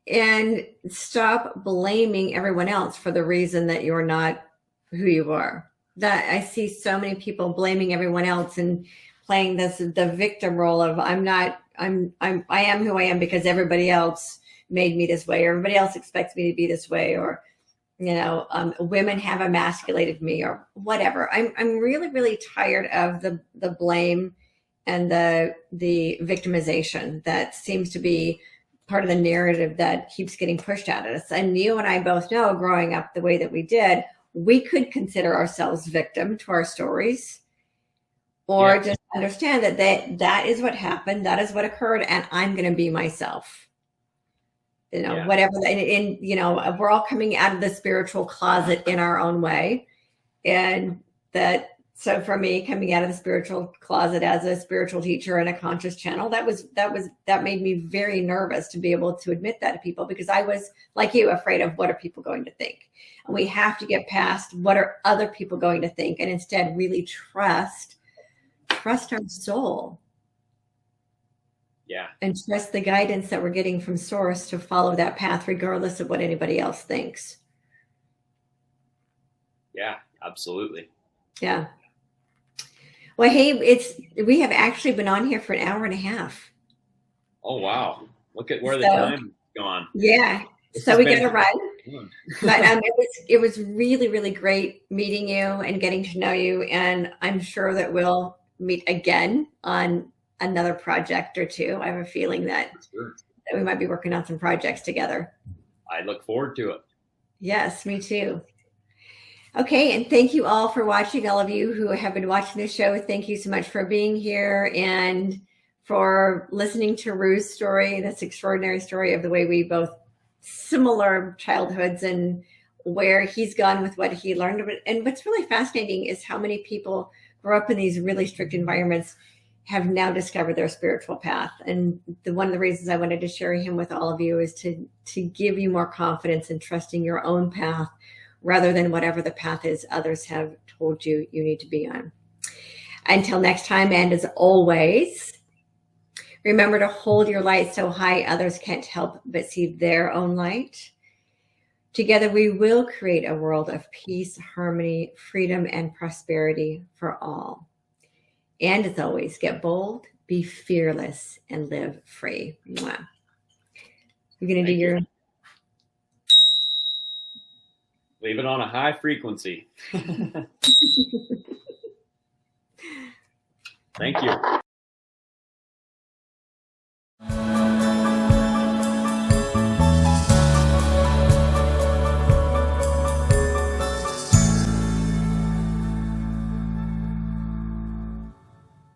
And stop blaming everyone else for the reason that you're not who you are. That I see so many people blaming everyone else and playing the victim role of I am who I am because everybody else made me this way, or everybody else expects me to be this way, or women have emasculated me, or whatever. I'm really, really tired of the blame and the victimization that seems to be part of the narrative that keeps getting pushed at us. And you and I both know, growing up the way that we did, we could consider ourselves victim to our stories, or just understand that is what happened, that is what occurred, and I'm going to be myself. Whatever. And we're all coming out of the spiritual closet in our own way. And so for me, coming out of the spiritual closet as a spiritual teacher and a conscious channel, that made me very nervous to be able to admit that to people, because I was, like you, afraid of what are people going to think. And we have to get past what are other people going to think, and instead really trust our soul. Yeah. And trust the guidance that we're getting from source to follow that path, regardless of what anybody else thinks. Yeah, absolutely. Yeah. Well, hey, we have actually been on here for an hour and a half. Oh, wow. Look at where the time's gone. Yeah. So we got to run. But it was really, really great meeting you and getting to know you. And I'm sure that we'll meet again on another project or two. I have a feeling that we might be working on some projects together. I look forward to it. Yes, me too. Okay, and thank you all for watching. All of you who have been watching the show, thank you so much for being here and for listening to Rue's story, this extraordinary story of the way we both similar childhoods and where he's gone with what he learned. And what's really fascinating is how many people grow up in these really strict environments have now discovered their spiritual path. And one of the reasons I wanted to share him with all of you is to give you more confidence in trusting your own path rather than whatever the path is others have told you need to be on. Until next time, and as always, remember to hold your light so high others can't help but see their own light. Together we will create a world of peace, harmony, freedom, and prosperity for all. And as always, get bold, be fearless, and live free. Mwah. You're going to do your... Leave it on a high frequency. Thank you.